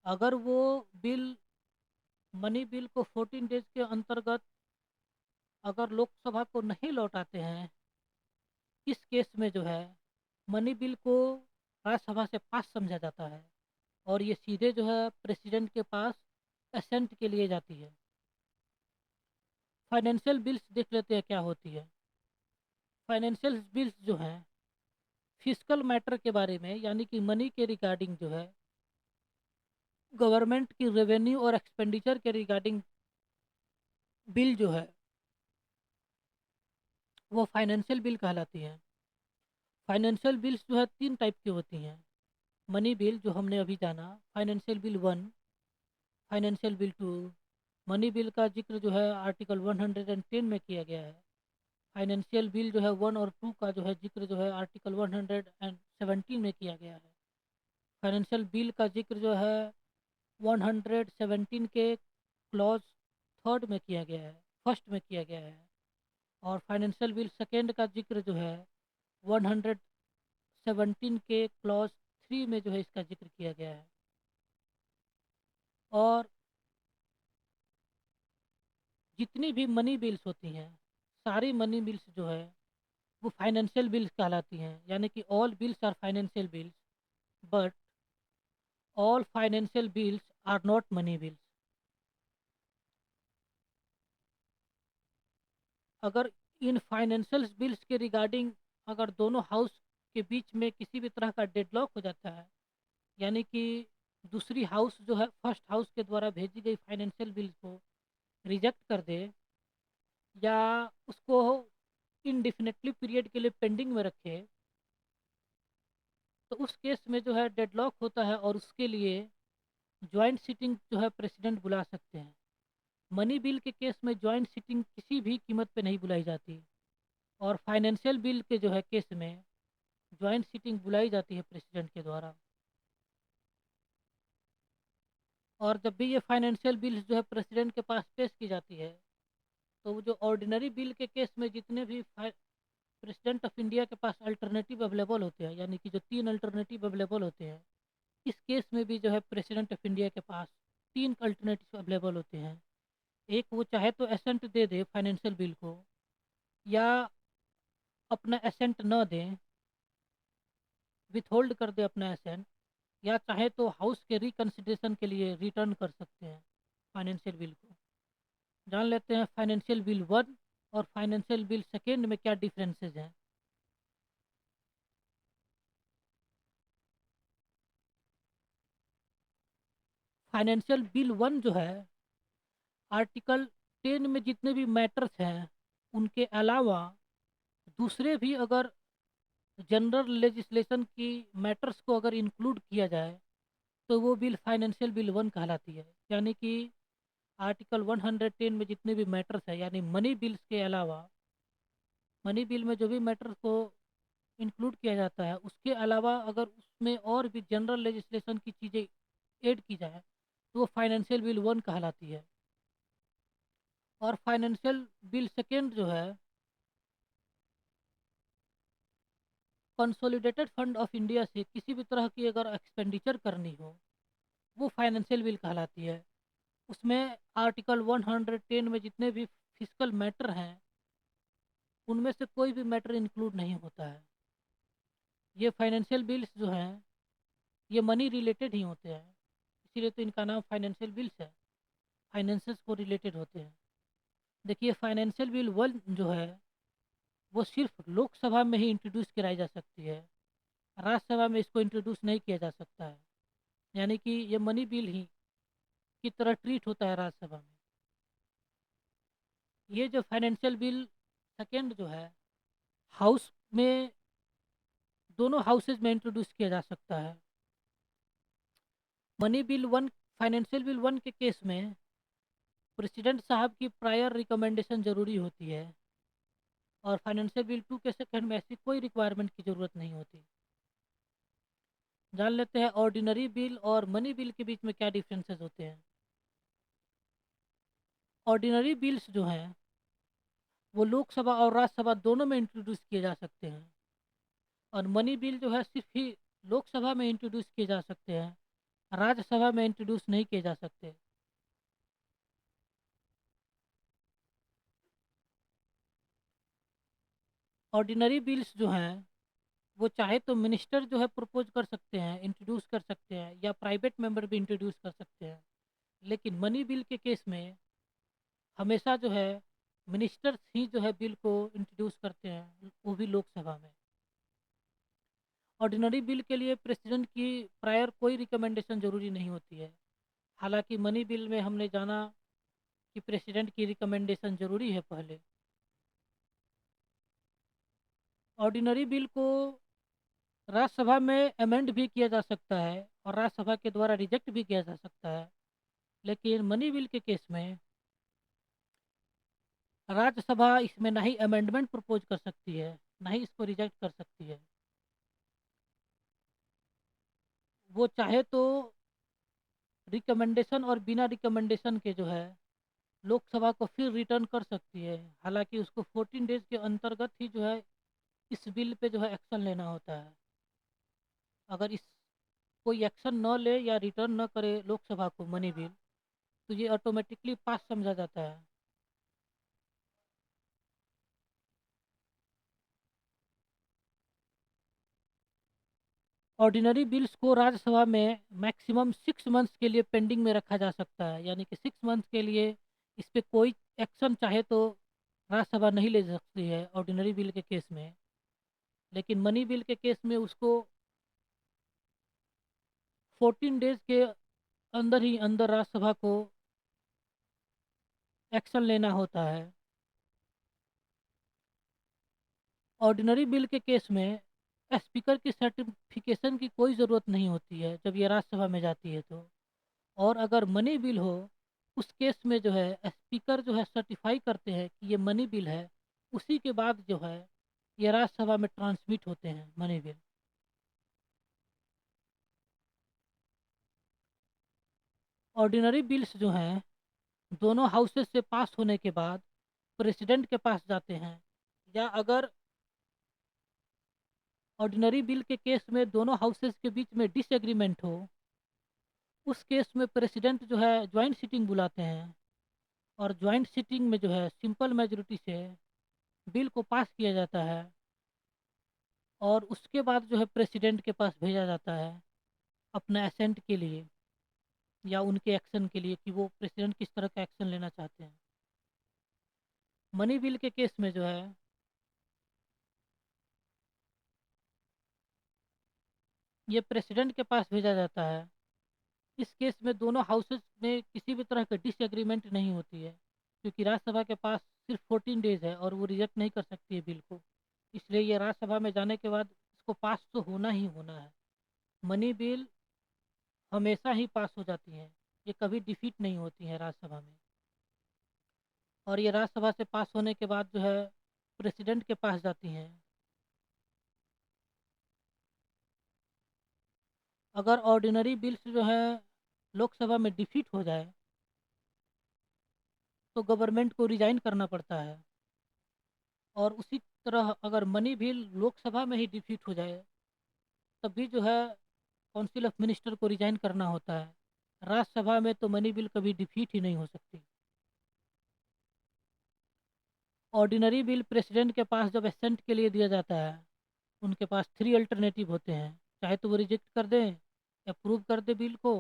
S1: अगर वो बिल मनी बिल को 14 डेज के अंतर्गत अगर लोकसभा को नहीं लौटाते हैं, इस केस में जो है मनी बिल को राज्यसभा से पास समझा जाता है, और ये सीधे जो है प्रेसिडेंट के पास असेंट के लिए जाती है। फाइनेंशियल बिल्स देख लेते हैं क्या होती है। फाइनेंशियल बिल्स जो हैं फिजिकल मैटर के बारे में, यानी कि मनी के रिगार्डिंग जो है, गवर्नमेंट की रेवेन्यू और एक्सपेंडिचर के रिगार्डिंग बिल जो है, वो फाइनेंशियल बिल कहलाती है। फाइनेंशियल बिल्स जो है 3 टाइप की होती हैं। मनी बिल जो हमने अभी जाना, financial bill 1, financial bill 2। Money bill का जिक्र जो है आर्टिकल 110 में किया गया है। फाइनेंशियल बिल जो है 1 और 2 का जो है जिक्र जो है आर्टिकल 117 में किया गया है। फाइनेंशियल बिल का जिक्र जो है 117 के क्लॉज थर्ड में किया गया है, फर्स्ट में किया गया है। और फाइनेंशियल बिल सेकेंड का जिक्र जो है 117 के क्लॉज 3 में जो है इसका जिक्र किया गया है। और जितनी भी मनी बिल्स होती हैं, सारी मनी बिल्स जो है वो फाइनेंशियल बिल्स कहलाती हैं, यानी कि all bills are financial bills, but all financial bills are not money bills. अगर इन फाइनेंशियल बिल्स के रिगार्डिंग अगर दोनों हाउस के बीच में किसी भी तरह का डेडलॉक हो जाता है, यानी कि दूसरी हाउस जो है फर्स्ट हाउस के द्वारा भेजी गई फाइनेंशियल बिल को रिजेक्ट कर दे, या उसको इनडिफिनिटली पीरियड के लिए पेंडिंग में रखे, तो उस केस में जो है डेडलॉक होता है, और उसके लिए ज्वाइंट सीटिंग जो है प्रेसिडेंट बुला सकते हैं। मनी बिल के केस में ज्वाइंट सीटिंग किसी भी कीमत पे नहीं बुलाई जाती, और फाइनेंशियल बिल के जो है केस में ज्वाइंट सीटिंग बुलाई जाती है प्रेसिडेंट के द्वारा। और जब भी ये फाइनेंशियल बिल जो है प्रेसिडेंट के पास पेश की जाती है, तो वो जो ऑर्डिनरी बिल के केस में जितने भी प्रेसिडेंट ऑफ इंडिया के पास अल्टरनेटिव अवेलेबल होते हैं, यानी कि जो 3 अल्टरनेटिव अवेलेबल होते हैं, इस केस में भी जो है प्रेसिडेंट ऑफ इंडिया के पास 3 अल्टरनेटिव अवेलेबल होते हैं। एक, वो चाहे तो एसेंट दे दे फाइनेंशियल बिल को, या अपना एसेंट न दें, विथहोल्ड कर दे अपना एसेंट, या चाहे तो हाउस के रिकन्सिडरेशन के लिए रिटर्न कर सकते हैं फाइनेंशियल बिल को। जान लेते हैं फाइनेंशियल बिल 1 और फाइनेंशियल बिल सेकेंड में क्या डिफरेंसेस हैं। फाइनेंशियल बिल 1 जो है आर्टिकल 10 में जितने भी मैटर्स हैं, उनके अलावा दूसरे भी अगर जनरल लेजिस्लेशन की मैटर्स को अगर इंक्लूड किया जाए, तो वो बिल फाइनेंशियल बिल 1 कहलाती है। यानी कि आर्टिकल 110 में जितने भी मैटर्स हैं, यानी मनी बिल्स के अलावा, मनी बिल में जो भी मैटर्स को इंक्लूड किया जाता है, उसके अलावा अगर उसमें और भी जनरल लेजिस्लेशन की चीज़ें ऐड की जाए, तो वो फाइनेंशियल बिल 1 कहलाती है। और फाइनेंशियल बिल सेकेंड जो है, कंसोलिडेटेड फंड ऑफ इंडिया से किसी भी तरह की अगर एक्सपेंडिचर करनी हो, वो फाइनेंशियल बिल कहलाती है। उसमें आर्टिकल 110 में जितने भी फिजिकल मैटर हैं, उनमें से कोई भी मैटर इंक्लूड नहीं होता है। ये फाइनेंशियल बिल्स जो हैं, ये मनी रिलेटेड ही होते हैं, इसीलिए तो इनका नाम फाइनेंशियल बिल्स है, फाइनेंसेस को रिलेटेड होते हैं। देखिए, फाइनेंशियल बिल 1 जो है वो सिर्फ लोकसभा में ही इंट्रोड्यूस कराई जा सकती है, राज्यसभा में इसको इंट्रोड्यूस नहीं किया जा सकता है। यानी कि ये मनी बिल ही की तरह ट्रीट होता है राज्यसभा में। ये जो फाइनेंशियल बिल सेकेंड जो है, हाउस में, दोनों हाउसेज में इंट्रोड्यूस किया जा सकता है। Money bill one, financial bill one के केस में प्रेसिडेंट साहब की प्रायर रिकमेंडेशन ज़रूरी होती है, और फाइनेंशियल बिल टू के सेकंड में ऐसी कोई रिक्वायरमेंट की ज़रूरत नहीं होती। जान लेते हैं ऑर्डिनरी बिल और मनी बिल के बीच में क्या डिफरेंसेस होते हैं। ऑर्डिनरी बिल्स जो हैं वो लोकसभा और राज्यसभा दोनों में इंट्रोड्यूस किए जा सकते हैं, और मनी बिल जो है सिर्फ ही लोकसभा में इंट्रोड्यूस किए जा सकते हैं, राज्यसभा में इंट्रोड्यूस नहीं किए जा सकते। ऑर्डिनरी बिल्स जो हैं वो चाहे तो मिनिस्टर जो है प्रपोज कर सकते हैं, इंट्रोड्यूस कर सकते हैं, या प्राइवेट मेंबर भी इंट्रोड्यूस कर सकते हैं। लेकिन मनी बिल के केस में हमेशा जो है मिनिस्टर्स ही जो है बिल को इंट्रोड्यूस करते हैं, वो भी लोकसभा में। ऑर्डिनरी बिल के लिए प्रेसिडेंट की प्रायर कोई रिकमेंडेशन जरूरी नहीं होती है। हालांकि मनी बिल में हमने जाना कि प्रेसिडेंट की रिकमेंडेशन जरूरी है पहले। ऑर्डिनरी बिल को राज्यसभा में अमेंड भी किया जा सकता है और राज्यसभा के द्वारा रिजेक्ट भी किया जा सकता है। लेकिन मनी बिल के केस में राज्यसभा इसमें ना ही अमेंडमेंट प्रपोज कर सकती है, ना ही इसको रिजेक्ट कर सकती है। वो चाहे तो रिकमेंडेशन और बिना रिकमेंडेशन के जो है लोकसभा को फिर रिटर्न कर सकती है। हालांकि उसको 14 डेज के अंतर्गत ही जो है इस बिल पे जो है एक्शन लेना होता है। अगर इस कोई एक्शन न ले या रिटर्न न करे लोकसभा को मनी बिल, तो ये ऑटोमेटिकली पास समझा जाता है। ऑर्डिनरी बिल्स को राज्यसभा में मैक्सिमम 6 मंथ्स के लिए पेंडिंग में रखा जा सकता है, यानी कि 6 मंथ्स के लिए इस पे कोई एक्शन चाहे तो राज्यसभा नहीं ले सकती है ऑर्डिनरी बिल के केस में। लेकिन मनी बिल के केस में उसको 14 डेज के अंदर ही अंदर राज्यसभा को एक्शन लेना होता है। ऑर्डिनरी बिल के केस में स्पीकर की सर्टिफिकेशन की कोई ज़रूरत नहीं होती है जब ये राज्यसभा में जाती है तो। और अगर मनी बिल हो, उस केस में जो है स्पीकर जो है सर्टिफाई करते हैं कि ये मनी बिल है, उसी के बाद जो है ये राज्यसभा में ट्रांसमिट होते हैं मनी बिल। ऑर्डिनरी बिल्स जो हैं दोनों हाउसेस से पास होने के बाद प्रेसिडेंट के पास जाते हैं, या अगर ऑर्डिनरी बिल के केस में दोनों हाउसेस के बीच में डिसएग्रीमेंट हो, उस केस में प्रेसिडेंट जो है ज्वाइंट सीटिंग बुलाते हैं, और ज्वाइंट सीटिंग में जो है सिंपल मेजोरिटी से बिल को पास किया जाता है, और उसके बाद जो है प्रेसिडेंट के पास भेजा जाता है अपना एसेंट के लिए या उनके एक्शन के लिए कि वो प्रेसिडेंट किस तरह का एक्शन लेना चाहते हैं। मनी बिल के केस में जो है ये प्रेसिडेंट के पास भेजा जाता है। इस केस में दोनों हाउसेस में किसी भी तरह की डिसएग्रीमेंट नहीं होती है, क्योंकि राज्यसभा के पास सिर्फ 14 डेज है और वो रिजेक्ट नहीं कर सकती है बिल को। इसलिए ये राज्यसभा में जाने के बाद इसको पास तो होना ही होना है। मनी बिल हमेशा ही पास हो जाती हैं, ये कभी डिफीट नहीं होती हैं राज्यसभा में। और ये राज्यसभा से पास होने के बाद जो है प्रेसिडेंट के पास जाती हैं। अगर ऑर्डिनरी बिल्स जो है लोकसभा में डिफीट हो जाए तो गवर्नमेंट को रिजाइन करना पड़ता है। और उसी तरह अगर मनी बिल लोकसभा में ही डिफीट हो जाए तब भी जो है काउंसिल ऑफ मिनिस्टर को रिजाइन करना होता है। राज्यसभा में तो मनी बिल कभी डिफीट ही नहीं हो सकती। ऑर्डिनरी बिल प्रेसिडेंट के पास जब एसेंट के लिए दिया जाता है, उनके पास 3 अल्टरनेटिव होते हैं। चाहे तो वो रिजेक्ट कर दें, अप्रूव कर दे बिल को,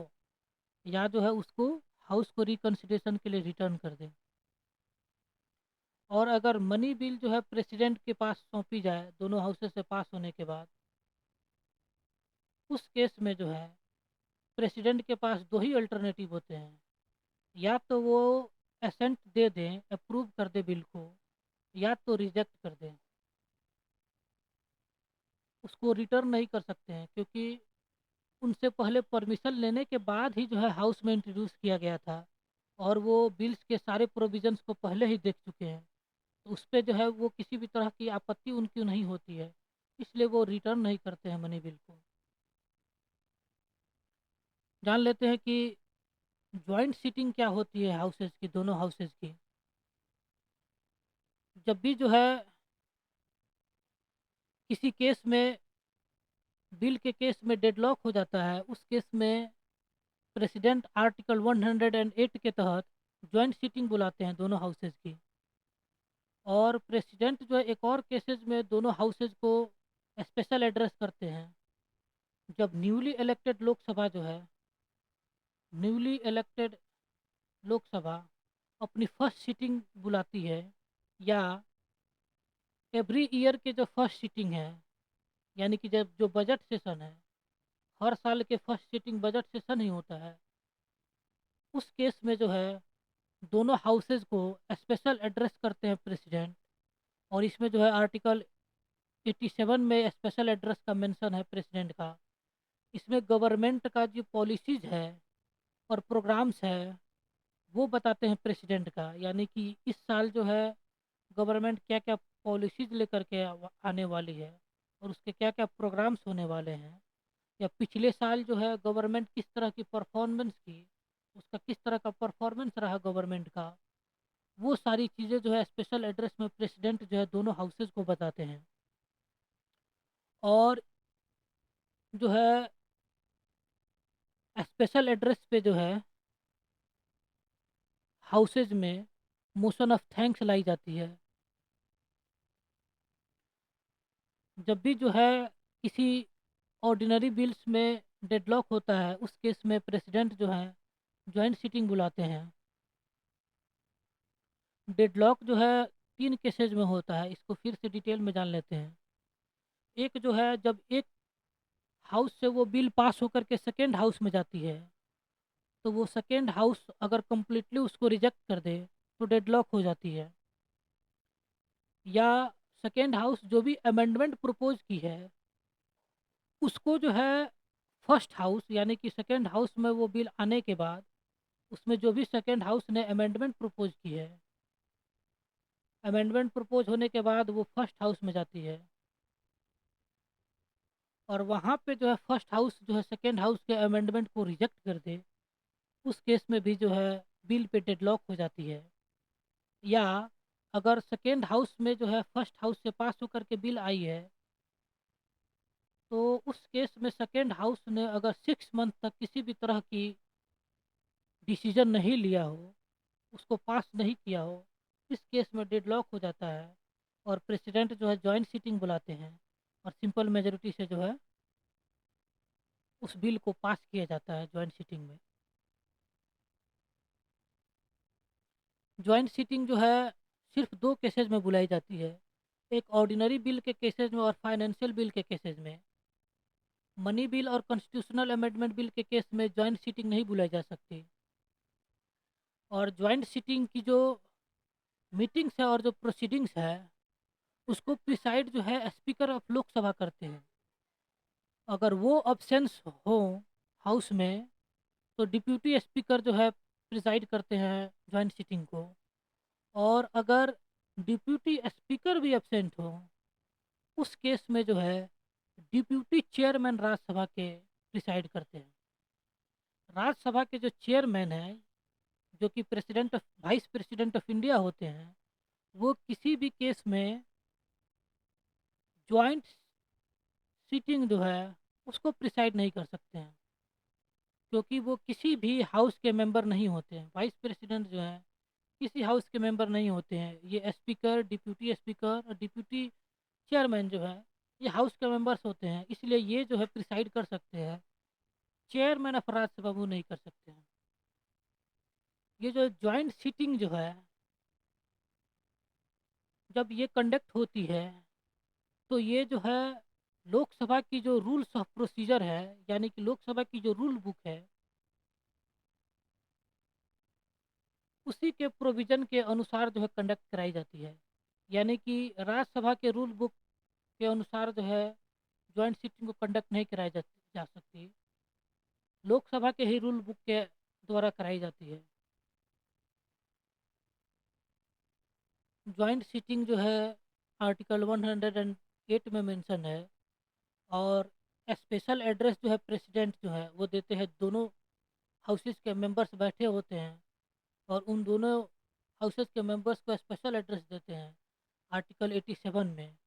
S1: या जो है उसको हाउस को रिकन्सिडरेशन के लिए रिटर्न कर दें। और अगर मनी बिल जो है प्रेसिडेंट के पास सौंपी जाए दोनों हाउसेस से पास होने के बाद, उस केस में जो है प्रेसिडेंट के पास दो ही अल्टरनेटिव होते हैं। या तो वो एसेंट दे दें, अप्रूव कर दे बिल को, या तो रिजेक्ट कर दें। उसको रिटर्न नहीं कर सकते हैं, क्योंकि उनसे पहले परमिशन लेने के बाद ही जो है हाउस में इंट्रोड्यूस किया गया था, और वो बिल्स के सारे प्रोविजंस को पहले ही देख चुके हैं। तो उस पे जो है वो किसी भी तरह की आपत्ति उनकी नहीं होती है, इसलिए वो रिटर्न नहीं करते हैं मनी बिल को। जान लेते हैं कि जॉइंट सीटिंग क्या होती है हाउसेज की, दोनों हाउसेज की। जब भी जो है किसी केस में, बिल के केस में डेडलॉक हो जाता है, उस केस में प्रेसिडेंट आर्टिकल 108 के तहत जॉइंट सीटिंग बुलाते हैं दोनों हाउसेज की। और प्रेसिडेंट जो है एक और केसेस में दोनों हाउसेज को स्पेशल एड्रेस करते हैं। जब न्यूली इलेक्टेड लोकसभा जो है, न्यूली इलेक्टेड लोकसभा अपनी फर्स्ट सीटिंग बुलाती है, या एवरी ईयर के जो फर्स्ट सीटिंग है, यानी कि जब जो बजट सेशन है, हर साल के फर्स्ट सीटिंग बजट सेशन ही होता है, उस केस में जो है दोनों हाउसेज को स्पेशल एड्रेस करते हैं प्रेसिडेंट। और इसमें जो है आर्टिकल 87 में स्पेशल एड्रेस का मेंशन है प्रेसिडेंट का। इसमें गवर्नमेंट का जो पॉलिसीज है और प्रोग्राम्स है वो बताते हैं प्रेसिडेंट का, यानी कि इस साल जो है गवर्नमेंट क्या क्या पॉलिसीज लेकर के आने वाली है, और उसके क्या क्या प्रोग्राम्स होने वाले हैं, या पिछले साल जो है गवर्नमेंट किस तरह की परफॉर्मेंस की, उसका किस तरह का परफॉर्मेंस रहा गवर्नमेंट का। वो सारी चीज़ें जो है स्पेशल एड्रेस में प्रेसिडेंट जो है दोनों हाउसेज को बताते हैं। और जो है स्पेशल एड्रेस पे जो है हाउसेज में मोशन ऑफ थैंक्स लाई जाती है। जब भी जो है किसी ऑर्डिनरी बिल्स में डेडलॉक होता है, उस केस में प्रेसिडेंट जो है जॉइंट सीटिंग बुलाते हैं। डेडलॉक जो है 3 केसेज में होता है, इसको फिर से डिटेल में जान लेते हैं। एक जो है जब एक हाउस से वो बिल पास होकर के सेकेंड हाउस में जाती है, तो वो सेकेंड हाउस अगर कम्प्लीटली उसको रिजेक्ट कर दे तो डेडलॉक हो जाती है। या सेकेंड हाउस जो भी अमेंडमेंट प्रपोज की है, उसको जो है फर्स्ट हाउस यानी कि सेकेंड हाउस में वो बिल आने के बाद, उसमें जो भी सेकेंड हाउस ने अमेंडमेंट प्रपोज की है, अमेंडमेंट प्रपोज होने के बाद वो फर्स्ट हाउस में जाती है। और वहाँ पे जो है फर्स्ट हाउस जो है सेकेंड हाउस के अमेंडमेंट को रिजेक्ट कर दे, उस केस में भी जो है बिल पे डेडलॉक हो जाती है। या अगर सेकेंड हाउस में जो है फर्स्ट हाउस से पास होकर के बिल आई है, तो उस केस में सेकेंड हाउस ने अगर 6 मंथ तक किसी भी तरह की डिसीजन नहीं लिया हो, उसको पास नहीं किया हो, इस केस में डेडलॉक हो जाता है। और प्रेसिडेंट जो है जॉइंट सीटिंग बुलाते हैं, और सिंपल मेजोरिटी से जो है उस बिल को पास किया जाता है जॉइंट सीटिंग में। जॉइंट सीटिंग जो है सिर्फ 2 केसेस में बुलाई जाती है, एक ऑर्डिनरी बिल के केसेस में और फाइनेंशियल बिल के केसेस में। मनी बिल और कॉन्स्टिट्यूशनल अमेंडमेंट बिल के केस में जॉइंट सीटिंग नहीं बुलाई जा सकती। और जॉइंट सीटिंग की जो मीटिंग्स है और जो प्रोसीडिंग्स है, उसको प्रिसाइड जो है स्पीकर ऑफ लोकसभा करते हैं। अगर वो अब्सेंस हो हाउस में, तो डिप्यूटी स्पीकर जो है प्रिसाइड करते हैं जॉइंट सीटिंग को। और अगर डिप्यूटी स्पीकर भी एब्सेंट हो, उस केस में जो है डिप्यूटी चेयरमैन राज्यसभा के प्रिसाइड करते हैं। राज्यसभा के जो चेयरमैन हैं, जो कि president of vice president of India होते हैं, वो किसी भी केस में जॉइंट सीटिंग जो है उसको प्रिसाइड नहीं कर सकते हैं, क्योंकि वो किसी भी हाउस के मेंबर नहीं होते हैं। वाइस प्रेसिडेंट जो है किसी हाउस के मेंबर नहीं होते हैं। ये स्पीकर, डिप्यूटी स्पीकर और डिप्यूटी चेयरमैन जो है ये हाउस के मेंबर्स होते हैं, इसलिए ये जो है प्रिसाइड कर सकते हैं। चेयरमैन ऑफ राज्यसभा वो नहीं कर सकते हैं। ये जो जॉइंट सीटिंग जो है जब ये कंडक्ट होती है, तो ये जो है लोकसभा की जो रूल्स ऑफ प्रोसीजर है, यानी कि लोकसभा की जो रूल बुक है, उसी के प्रोविज़न के अनुसार जो है कंडक्ट कराई जाती है। यानी कि राज्यसभा के रूल बुक के अनुसार जो है जॉइंट सिटिंग को कंडक्ट नहीं कराई जा सकती। लोकसभा के ही रूल बुक के द्वारा कराई जाती है। जॉइंट सीटिंग जो है आर्टिकल 108 में मेंशन है। और स्पेशल एड्रेस जो है प्रेसिडेंट जो है वो देते हैं। दोनों हाउसेस के मेंबर्स बैठे होते हैं और उन दोनों हाउसेस के मेंबर्स को स्पेशल एड्रेस देते हैं आर्टिकल 87 में।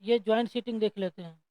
S1: ये जॉइंट सीटिंग देख लेते हैं।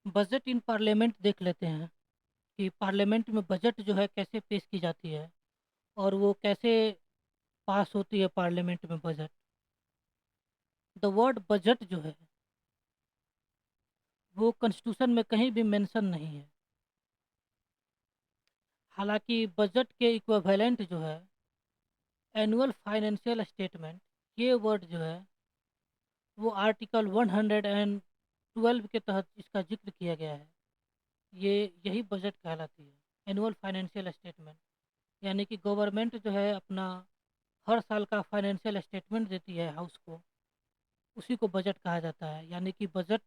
S1: बजट इन पार्लियामेंट देख लेते हैं कि पार्लियामेंट में बजट जो है कैसे पेश की जाती है और वो कैसे पास होती है पार्लियामेंट में बजट। द वर्ड बजट जो है वो कॉन्स्टिट्यूशन में कहीं भी मेंशन नहीं है। हालांकि बजट के इक्विवेलेंट जो है एनुअल फाइनेंशियल स्टेटमेंट, ये वर्ड जो है वो आर्टिकल 112 के तहत इसका जिक्र किया गया है। ये यही बजट कहलाती है, एनुअल फाइनेंशियल स्टेटमेंट। यानी कि गवर्नमेंट जो है अपना हर साल का फाइनेंशियल स्टेटमेंट देती है हाउस को, उसी को बजट कहा जाता है। यानी कि बजट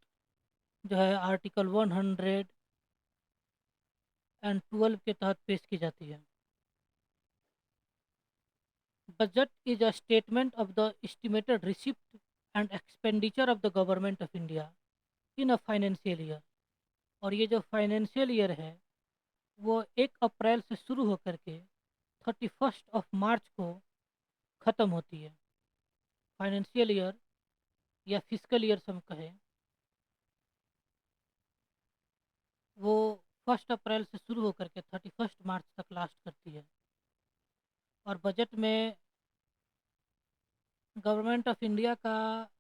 S1: जो है आर्टिकल 112 के तहत पेश की जाती है। Budget is a statement of the estimated receipt and expenditure of the government of India in a financial year. और ये जो फाइनेंशियल ईयर है वो 1 अप्रैल से शुरू होकर के 31 मार्च को ख़त्म होती है। फाइनेंशियल ईयर या फिजिकल ईयर से हम कहें, वो 1 अप्रैल से शुरू होकर के 31 मार्च तक लास्ट करती है। और बजट में गवर्नमेंट ऑफ इंडिया का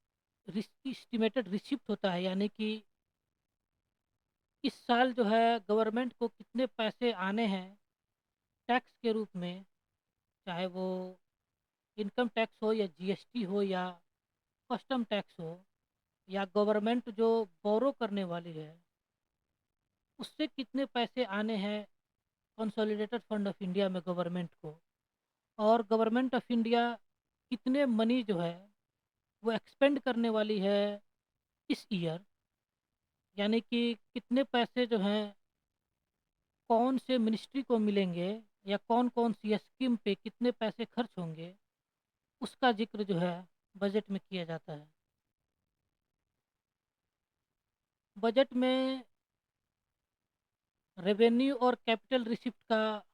S1: एस्टिमेटेड रिसिप्ट होता है, यानी कि इस साल जो है गवर्नमेंट को कितने पैसे आने हैं टैक्स के रूप में, चाहे वो इनकम टैक्स हो या जीएसटी हो या कस्टम टैक्स हो, या गवर्नमेंट जो बोरो करने वाली है उससे कितने पैसे आने हैं कंसोलिडेटेड फंड ऑफ इंडिया में गवर्नमेंट को। और गवर्नमेंट ऑफ इंडिया कितने मनी जो है वो एक्सपेंड करने वाली है इस ईयर, यानी कि कितने पैसे जो हैं कौन से मिनिस्ट्री को मिलेंगे या कौन कौन सी स्कीम पे कितने पैसे खर्च होंगे, उसका जिक्र जो है बजट में किया जाता है। बजट में रेवेन्यू और कैपिटल रिसिप्ट का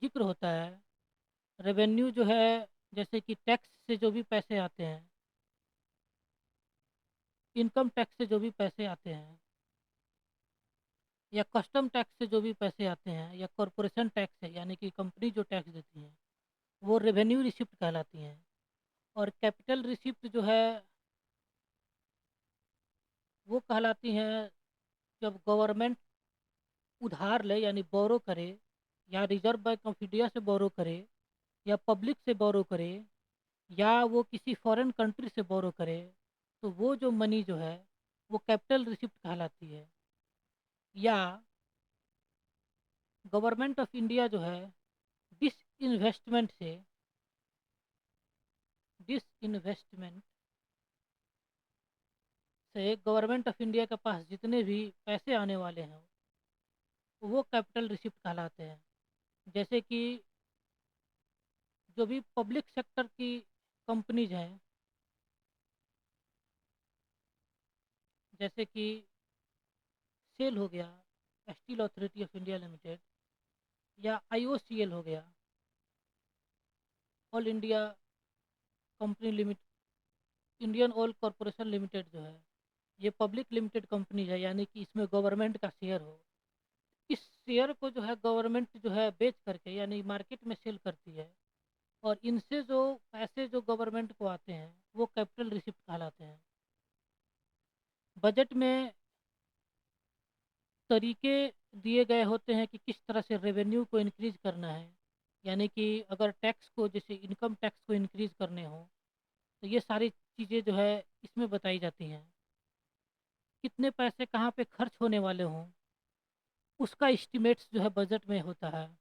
S1: जिक्र होता है। रेवेन्यू जो है जैसे कि टैक्स से जो भी पैसे आते हैं, इनकम टैक्स से जो भी पैसे आते हैं, या कस्टम टैक्स से जो भी पैसे आते हैं, या कॉरपोरेशन टैक्स है यानी कि कंपनी जो टैक्स देती है, वो रेवेन्यू रिसिप्ट कहलाती हैं। और कैपिटल रिसिप्ट जो है वो कहलाती हैं जब गवर्नमेंट उधार ले यानी बोरो करे, या रिजर्व बैंक ऑफ इंडिया से बोरो करे, या पब्लिक से बोरो करे, या वो किसी फॉरेन कंट्री से बोरो करे, तो वो जो मनी जो है वो कैपिटल रिसिप्ट कहलाती है। या गवर्नमेंट ऑफ इंडिया जो है डिस इन्वेस्टमेंट से डिस इन्वेस्टमेंट से गवर्नमेंट ऑफ इंडिया के पास जितने भी पैसे आने वाले हैं वो कैपिटल रिसिप्ट कहलाते हैं। जैसे कि जो भी पब्लिक सेक्टर की कंपनीज हैं, जैसे कि सेल हो गया, steel authority of India limited, या आईओसीएल हो गया, all India company limited, Indian oil corporation limited जो है ये पब्लिक लिमिटेड कंपनी है, यानी कि इसमें गवर्नमेंट का शेयर हो। इस शेयर को जो है गवर्नमेंट जो है बेच करके यानी मार्केट में सेल करती है, और इनसे जो पैसे जो गवर्नमेंट को आते हैं वो कैपिटल रिसिप्ट कहलाते हैं। बजट में तरीके दिए गए होते हैं कि किस तरह से रेवेन्यू को इंक्रीज करना है। यानी कि अगर टैक्स को जैसे इनकम टैक्स को इंक्रीज करने हो तो ये सारी चीज़ें जो है इसमें बताई जाती हैं। कितने पैसे कहाँ पे खर्च होने वाले हों उसका एस्टिमेट्स जो है बजट में होता है।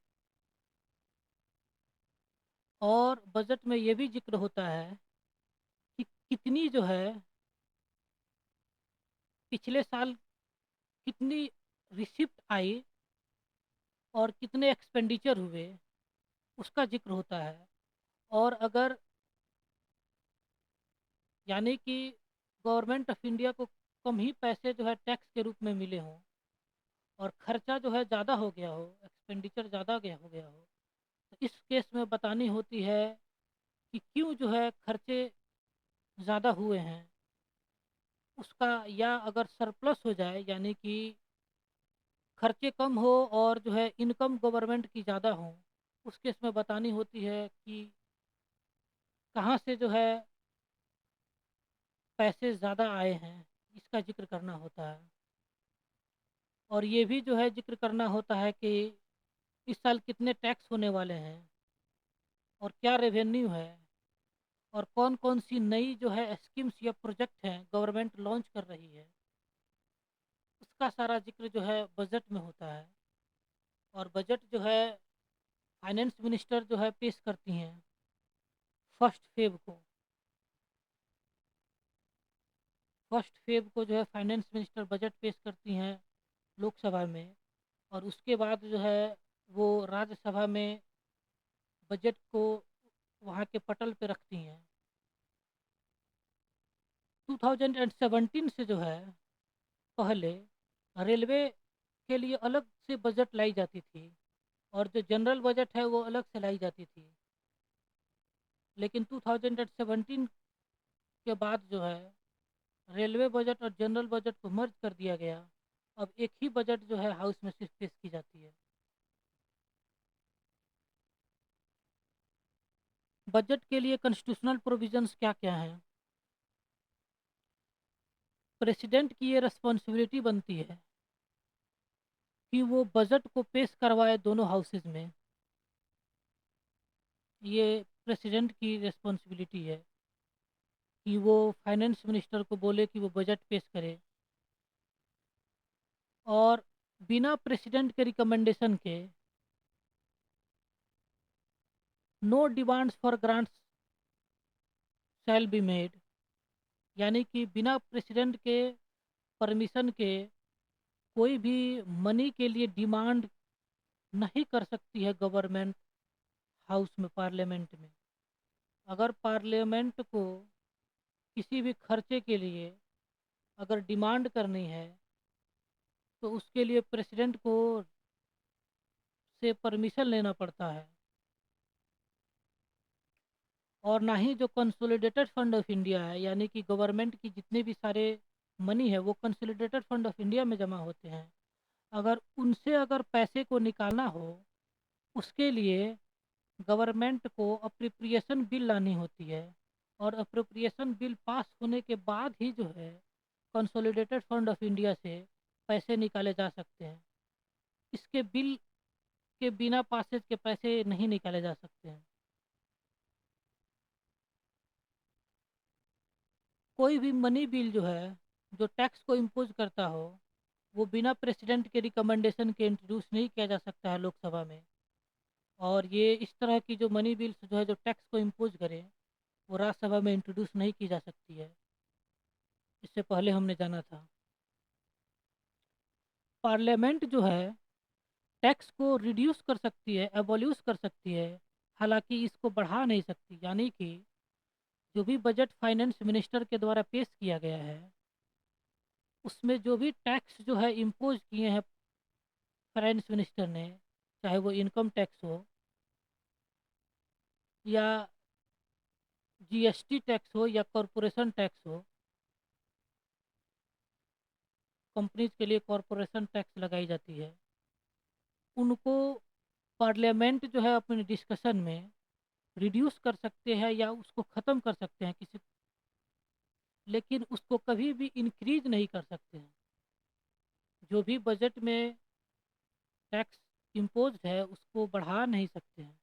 S1: और बजट में ये भी जिक्र होता है कि कितनी जो है पिछले साल कितनी रिसिप्ट आई और कितने एक्सपेंडिचर हुए उसका जिक्र होता है। और अगर यानी कि गवर्नमेंट ऑफ इंडिया को कम ही पैसे जो है टैक्स के रूप में मिले हों और खर्चा जो है ज़्यादा हो गया हो, एक्सपेंडिचर ज़्यादा गया हो गया हो, तो इस केस में बतानी होती है कि क्यों जो है खर्चे ज़्यादा हुए हैं। उसका, या अगर सरप्लस हो जाए यानी कि खर्चे कम हो और जो है इनकम गवर्नमेंट की ज़्यादा हो, उस केस में बतानी होती है कि कहाँ से जो है पैसे ज़्यादा आए हैं, इसका जिक्र करना होता है। और ये भी जो है जिक्र करना होता है कि इस साल कितने टैक्स होने वाले हैं और क्या रेवेन्यू है, और कौन कौन सी नई जो है स्कीम्स या प्रोजेक्ट हैं गवर्नमेंट लॉन्च कर रही है, उसका सारा जिक्र जो है बजट में होता है। और बजट जो है फाइनेंस मिनिस्टर जो है पेश करती हैं 1 फेब को। 1 फेब को जो है फाइनेंस मिनिस्टर बजट पेश करती हैं लोकसभा में, और उसके बाद जो है वो राज्यसभा में बजट को वहाँ के पटल पे रखती हैं। 2017 से जो है पहले रेलवे के लिए अलग से बजट लाई जाती थी, और जो जनरल बजट है वो अलग से लाई जाती थी। लेकिन 2017 के बाद जो है रेलवे बजट और जनरल बजट को मर्ज कर दिया गया। अब एक ही बजट जो है हाउस में सिर्फ पेश की जाती है। बजट के लिए कॉन्स्टिट्यूशनल प्रोविजंस क्या क्या हैं? प्रेसिडेंट की ये रिस्पॉन्सिबिलिटी बनती है कि वो बजट को पेश करवाए दोनों हाउसेज में। ये प्रेसिडेंट की रिस्पॉन्सिबिलिटी है कि वो फाइनेंस मिनिस्टर को बोले कि वो बजट पेश करे, और बिना प्रेसिडेंट के रिकमेंडेशन के no demands for grants shall be made, यानी कि बिना प्रेसिडेंट के परमिशन के कोई भी मनी के लिए डिमांड नहीं कर सकती है गवर्नमेंट हाउस में, पार्लियामेंट में। अगर पार्लियामेंट को किसी भी खर्चे के लिए अगर डिमांड करनी है तो उसके लिए प्रेसिडेंट को से परमिशन लेना पड़ता है। और ना ही जो कंसोलिडेटेड फंड ऑफ इंडिया है, यानी कि गवर्नमेंट की जितने भी सारे मनी है वो कंसोलिडेटेड फंड ऑफ इंडिया में जमा होते हैं। अगर उनसे अगर पैसे को निकालना हो, उसके लिए गवर्नमेंट को अप्रोप्रिएशन बिल लानी होती है, और अप्रोप्रिएशन बिल पास होने के बाद ही जो है कंसोलिडेटेड फंड ऑफ इंडिया से पैसे निकाले जा सकते हैं। इसके बिल के बिना पासेज के पैसे नहीं निकाले जा सकते हैं। कोई भी मनी बिल जो है जो टैक्स को इम्पोज करता हो, वो बिना प्रेसिडेंट के रिकमेंडेशन के इंट्रोड्यूस नहीं किया जा सकता है लोकसभा में। और ये इस तरह की जो मनी बिल्स जो है जो टैक्स को इम्पोज करे, वो राज्यसभा में इंट्रोड्यूस नहीं की जा सकती है। इससे पहले हमने जाना था पार्लियामेंट जो है टैक्स को रिड्यूस कर सकती है, एबॉल्यूश कर सकती है, हालांकि इसको बढ़ा नहीं सकती। यानी कि जो भी बजट फाइनेंस मिनिस्टर के द्वारा पेश किया गया है, उसमें जो भी टैक्स जो है इम्पोज किए हैं फाइनेंस मिनिस्टर ने, चाहे वो इनकम टैक्स हो या जीएसटी टैक्स हो या कॉरपोरेशन टैक्स हो, कंपनीज के लिए कॉरपोरेशन टैक्स लगाई जाती है, उनको पार्लियामेंट जो है अपने डिस्कशन में रिड्यूस कर सकते हैं या उसको ख़त्म कर सकते हैं किसी, लेकिन उसको कभी भी इंक्रीज नहीं कर सकते हैं। जो भी बजट में टैक्स इम्पोज है उसको बढ़ा नहीं सकते हैं।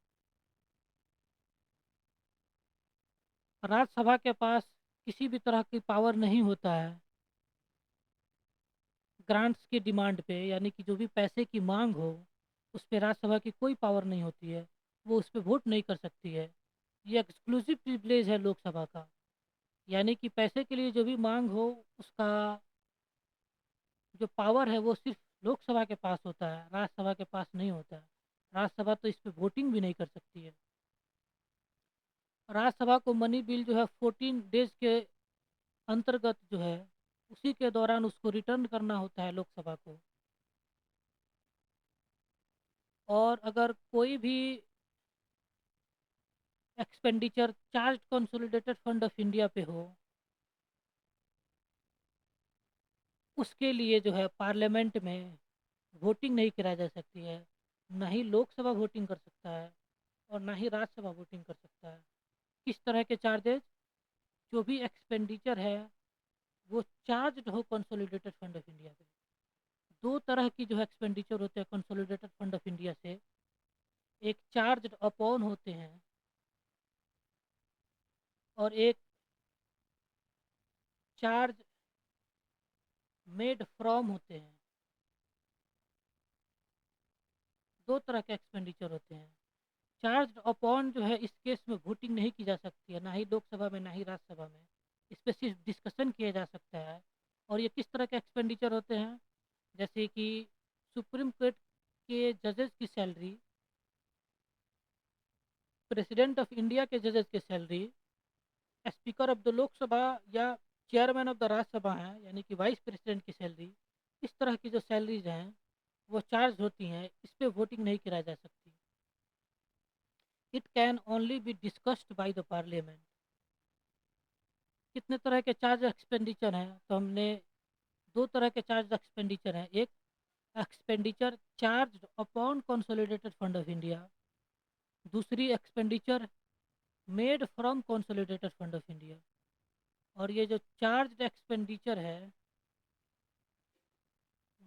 S1: राज्यसभा के पास किसी भी तरह की पावर नहीं होता है ग्रांट्स की डिमांड पे, यानी कि जो भी पैसे की मांग हो उस पर राज्यसभा की कोई पावर नहीं होती है, वो उस पर वोट नहीं कर सकती है। ये एक्सक्लूसिव प्रिविलेज है लोकसभा का। यानी कि पैसे के लिए जो भी मांग हो, उसका जो पावर है वो सिर्फ लोकसभा के पास होता है, राज्यसभा के पास नहीं होता है। राज्यसभा तो इस पे वोटिंग भी नहीं कर सकती है। राज्यसभा को मनी बिल जो है 14 डेज के अंतर्गत जो है उसी के दौरान उसको रिटर्न करना होता है लोकसभा को। और अगर कोई भी expenditure charge consolidated fund of India पे हो, उसके लिए जो है पार्लियामेंट में वोटिंग नहीं कराई जा सकती है। ना ही लोकसभा वोटिंग कर सकता है और ना ही राज्यसभा वोटिंग कर सकता है। किस तरह के चार्जेज? जो भी एक्सपेंडिचर है वो चार्ज हो कंसोलिडेटेड फंड ऑफ इंडिया पे। दो तरह की जो है एक्सपेंडिचर होते हैं कंसोलिडेटेड फंड ऑफ इंडिया से। एक चार्ज अपॉन होते हैं और एक चार्ज मेड फ्रॉम होते हैं। दो तरह के एक्सपेंडिचर होते हैं। चार्ज अपॉन जो है इस केस में वोटिंग नहीं की जा सकती है, ना ही लोकसभा में ना ही राज्यसभा में। इस पर सिर्फ डिस्कशन किया जा सकता है। और ये किस तरह के एक्सपेंडिचर होते हैं? जैसे कि सुप्रीम कोर्ट के जजेस की सैलरी, प्रेसिडेंट ऑफ इंडिया के जजेस की salary, speaker of the Lok Sabha या चेयरमैन ऑफ द राज्यसभा हैं यानी कि वाइस प्रेसिडेंट की सैलरी। इस तरह की जो सैलरीज हैं वो चार्ज होती हैं, इस पर वोटिंग नहीं कराई जा सकती। It can only be discussed by the parliament. कितने तरह के चार्ज एक्सपेंडिचर हैं? तो हमने दो तरह के चार्ज एक्सपेंडिचर हैं। एक expenditure charge upon consolidated fund of India, दूसरी expenditure made from consolidated fund of India. और ये जो चार्ज एक्सपेंडिचर है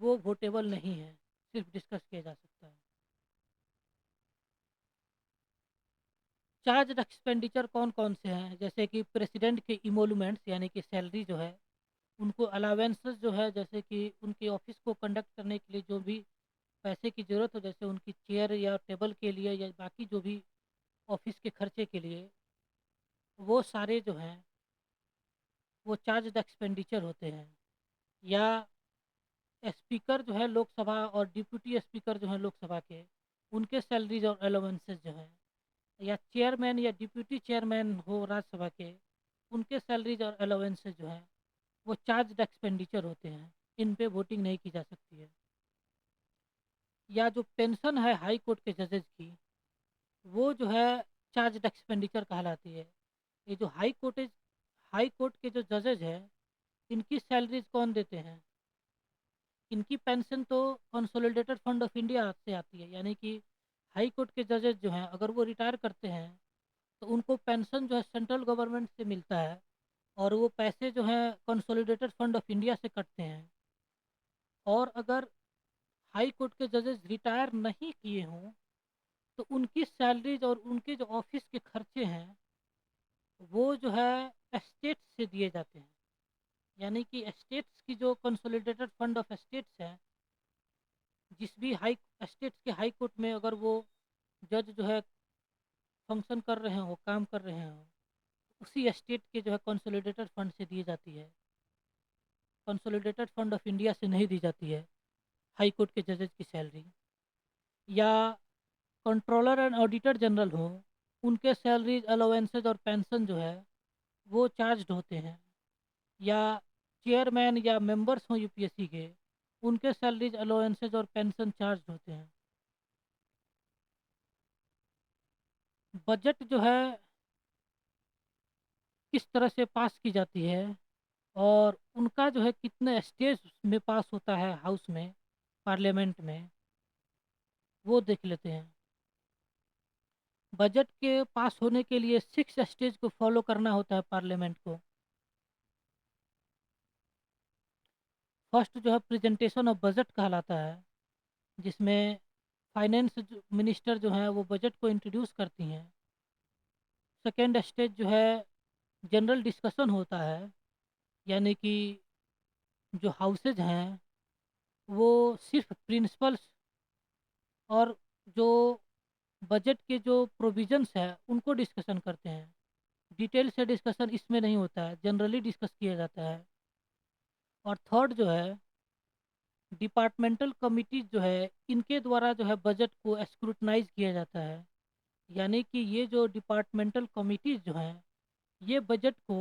S1: वो वोटेबल नहीं है, सिर्फ डिस्कस किया जा सकता है। चार्ज एक्सपेंडिचर कौन कौन से हैं? जैसे कि प्रेसिडेंट के इमोलूमेंट्स यानी कि सैलरी जो है, उनको अलावेंसेस जो है, जैसे कि उनके ऑफिस को कंडक्ट करने के लिए जो भी पैसे की ज़रूरत हो, जैसे उनकी चेयर या टेबल के लिए या बाकी जो भी ऑफिस के खर्चे के लिए, वो सारे जो हैं वो चार्ज एक्सपेंडिचर होते हैं। या स्पीकर जो है लोकसभा और डिप्यूटी स्पीकर जो है लोकसभा के, उनके सैलरीज और अलाउंसेस जो है, या चेयरमैन या डिप्यूटी चेयरमैन हो राज्यसभा के, उनके सैलरीज और अलाउंसेस जो है वो चार्ज एक्सपेंडिचर होते हैं। इन पे वोटिंग नहीं की जा सकती है। या जो पेंशन है हाई कोर्ट के जजेज की, वो जो है चार्ज एक्सपेंडिचर कहलाती है। ये जो हाई कोर्ट के जो जजेज हैं, इनकी सैलरीज कौन देते हैं? इनकी पेंशन तो कंसोलिडेटेड फंड ऑफ इंडिया से आती है। यानी कि हाई कोर्ट के जजेस जो हैं अगर वो रिटायर करते हैं तो उनको पेंशन जो है सेंट्रल गवर्नमेंट से मिलता है, और वो पैसे जो हैं कंसोलिडेटेड फंड ऑफ इंडिया से कटते हैं। और अगर हाई कोर्ट के जजेस रिटायर नहीं किए हों तो उनकी सैलरीज और उनके जो ऑफिस के खर्चे हैं वो जो है स्टेट से दिए जाते हैं। यानी कि स्टेट्स की जो कंसोलिडेटेड फंड ऑफ स्टेट्स है, जिस भी हाई स्टेट्स के हाई कोर्ट में अगर वो जज जो है फंक्शन कर रहे हो, काम कर रहे हो, उसी स्टेट के जो है कंसोलिडेटेड फंड से दी जाती है। कंसोलिडेटेड फंड ऑफ इंडिया से नहीं दी जाती है हाई कोर्ट के जजेस की सैलरी। या कंट्रोलर एंड ऑडिटर जनरल हो, उनके सैलरीज अलाउंसेज और पेंशन जो है वो चार्ज होते हैं। या चेयरमैन या मेंबर्स हों यूपीएससी के, उनके सैलरीज अलाउंसेज और पेंशन चार्ज होते हैं। बजट जो है किस तरह से पास की जाती है और उनका जो है कितने स्टेज में पास होता है हाउस में, पार्लियामेंट में, वो देख लेते हैं। बजट के पास होने के लिए 6 स्टेज को फॉलो करना होता है पार्लियामेंट को। फर्स्ट जो है प्रेजेंटेशन ऑफ बजट कहलाता है, जिसमें फाइनेंस मिनिस्टर जो हैं वो बजट को इंट्रोड्यूस करती हैं। सेकेंड स्टेज जो है जनरल डिस्कशन होता है, यानी कि जो हाउसेज हैं वो सिर्फ प्रिंसिपल्स और जो बजट के जो प्रोविजंस है उनको डिस्कशन करते हैं। डिटेल से डिस्कशन इसमें नहीं होता है, जनरली डिस्कस किया जाता है। और थर्ड जो है डिपार्टमेंटल कमिटीज जो है, इनके द्वारा जो है बजट को स्क्रूटनाइज किया जाता है। यानी कि ये जो डिपार्टमेंटल कमिटीज जो हैं ये बजट को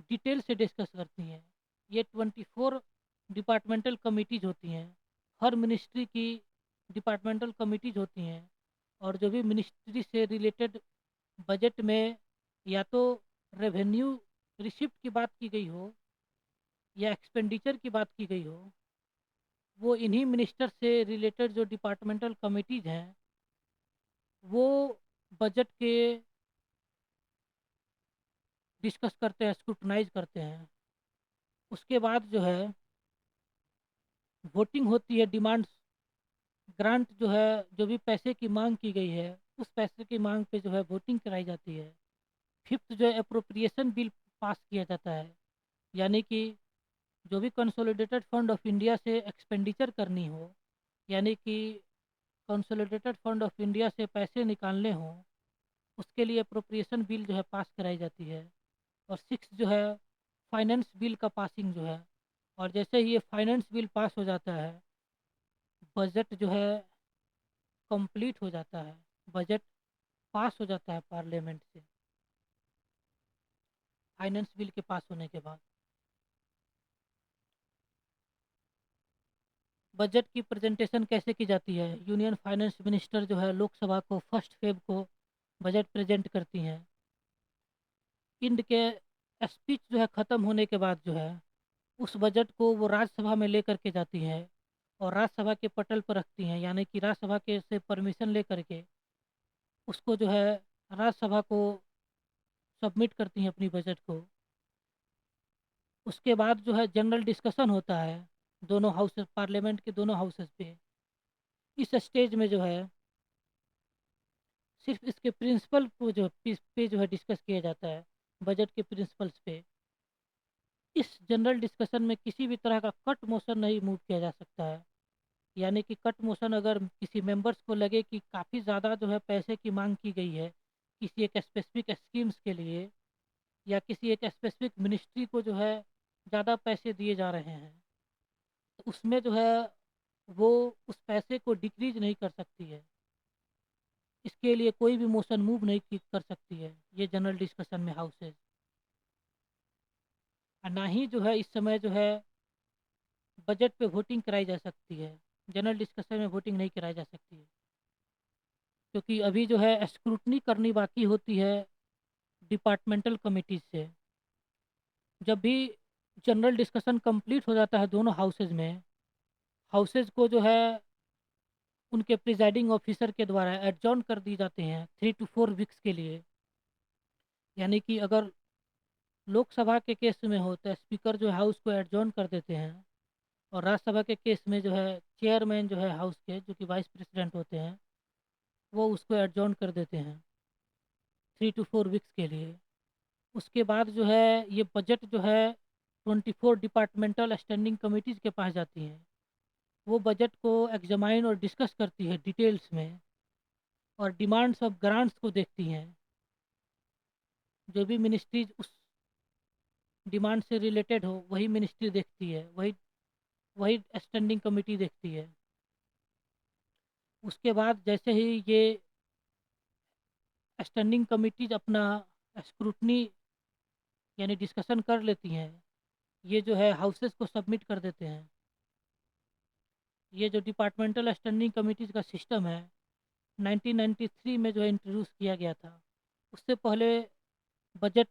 S1: डिटेल से डिस्कस करती हैं। ये 24 डिपार्टमेंटल कमिटीज होती हैं। हर मिनिस्ट्री की डिपार्टमेंटल कमिटीज होती हैं। और जो भी मिनिस्ट्री से रिलेटेड बजट में या तो रेवेन्यू रिसिप्ट की बात की गई हो, या एक्सपेंडिचर की बात की गई हो, वो इन्हीं मिनिस्टर से रिलेटेड जो डिपार्टमेंटल कमिटीज़ हैं, वो बजट के डिस्कस करते हैं, स्क्रूटनाइज करते हैं। उसके बाद जो है वोटिंग होती है, डिमांड्स ग्रांट जो है, जो भी पैसे की मांग की गई है, उस पैसे की मांग पे जो है वोटिंग कराई जाती है। फिफ्थ जो है अप्रोप्रिएशन बिल पास किया जाता है, यानी कि जो भी कंसोलिडेटेड फंड ऑफ इंडिया से एक्सपेंडिचर करनी हो, यानी कि कंसोलिडेटेड फंड ऑफ इंडिया से पैसे निकालने हों, उसके लिए अप्रोप्रिएशन बिल जो है पास कराई जाती है। और सिक्स जो है फाइनेंस बिल का पासिंग जो है, और जैसे ही ये फाइनेंस बिल पास हो जाता है, बजट जो है कंप्लीट हो जाता है, बजट पास हो जाता है पार्लियामेंट से फाइनेंस बिल के पास होने के बाद। बजट की प्रेजेंटेशन कैसे की जाती है? यूनियन फाइनेंस मिनिस्टर जो है लोकसभा को 1 फेब को बजट प्रेजेंट करती हैं। इंड के स्पीच जो है ख़त्म होने के बाद जो है उस बजट को वो राज्यसभा में लेकर के जाती हैं और राज्यसभा के पटल पर रखती हैं, यानी कि राज्यसभा के से परमिशन लेकर के उसको जो है राज्यसभा को सबमिट करती हैं अपनी बजट को। उसके बाद जो है जनरल डिस्कशन होता है दोनों हाउसेस, पार्लियामेंट के दोनों हाउसेस पे। इस स्टेज में जो है सिर्फ इसके प्रिंसिपल को जो पे जो है डिस्कस किया जाता है, बजट के प्रिंसिपल्स पे। इस जनरल डिस्कशन में किसी भी तरह का कट मोशन नहीं मूव किया जा सकता है, यानी कि कट मोशन अगर किसी मेंबर्स को लगे कि काफ़ी ज़्यादा जो है पैसे की मांग की गई है किसी एक स्पेसिफिक स्कीम्स के लिए, या किसी एक स्पेसिफिक मिनिस्ट्री को जो है ज़्यादा पैसे दिए जा रहे हैं, तो उसमें जो है वो उस पैसे को डिक्रीज नहीं कर सकती है। इसके लिए कोई भी मोशन मूव नहीं कर सकती है ये जनरल डिस्कशन में हाउसेज। और ना ही जो है इस समय जो है बजट पे वोटिंग कराई जा सकती है, जनरल डिस्कशन में वोटिंग नहीं कराई जा सकती है, क्योंकि अभी जो है स्क्रूटनी करनी बाकी होती है डिपार्टमेंटल कमिटीज से। जब भी जनरल डिस्कशन कंप्लीट हो जाता है दोनों हाउसेज में, हाउसेज को जो है उनके प्रिजाइडिंग ऑफिसर के द्वारा एडजॉर्न कर दी जाते हैं 3 to 4 वीक्स के लिए। यानी कि अगर लोकसभा के केस में हो तो स्पीकर जो है हाउस को एडजॉर्न कर देते हैं, और राज्यसभा के केस में जो है चेयरमैन जो है हाउस के, जो कि वाइस प्रेसिडेंट होते हैं, वो उसको एडजॉर्न कर देते हैं 3 to 4 वीक्स के लिए। उसके बाद जो है ये बजट जो है 24 डिपार्टमेंटल स्टैंडिंग कमिटीज़ के पास जाती हैं। वो बजट को एग्जामाइन और डिस्कस करती है डिटेल्स में, और डिमांड्स ऑफ ग्रांट्स को देखती हैं। जो भी मिनिस्ट्रीज उस डिमांड से रिलेटेड हो वही मिनिस्ट्री देखती है, वही वही स्टैंडिंग कमेटी देखती है। उसके बाद जैसे ही ये स्टैंडिंग कमिटीज अपना स्क्रूटनी यानी डिस्कशन कर लेती हैं, ये जो है हाउसेस को सबमिट कर देते हैं। ये जो डिपार्टमेंटल स्टैंडिंग कमिटीज का सिस्टम है 1993 में जो है इंट्रोड्यूस किया गया था। उससे पहले बजट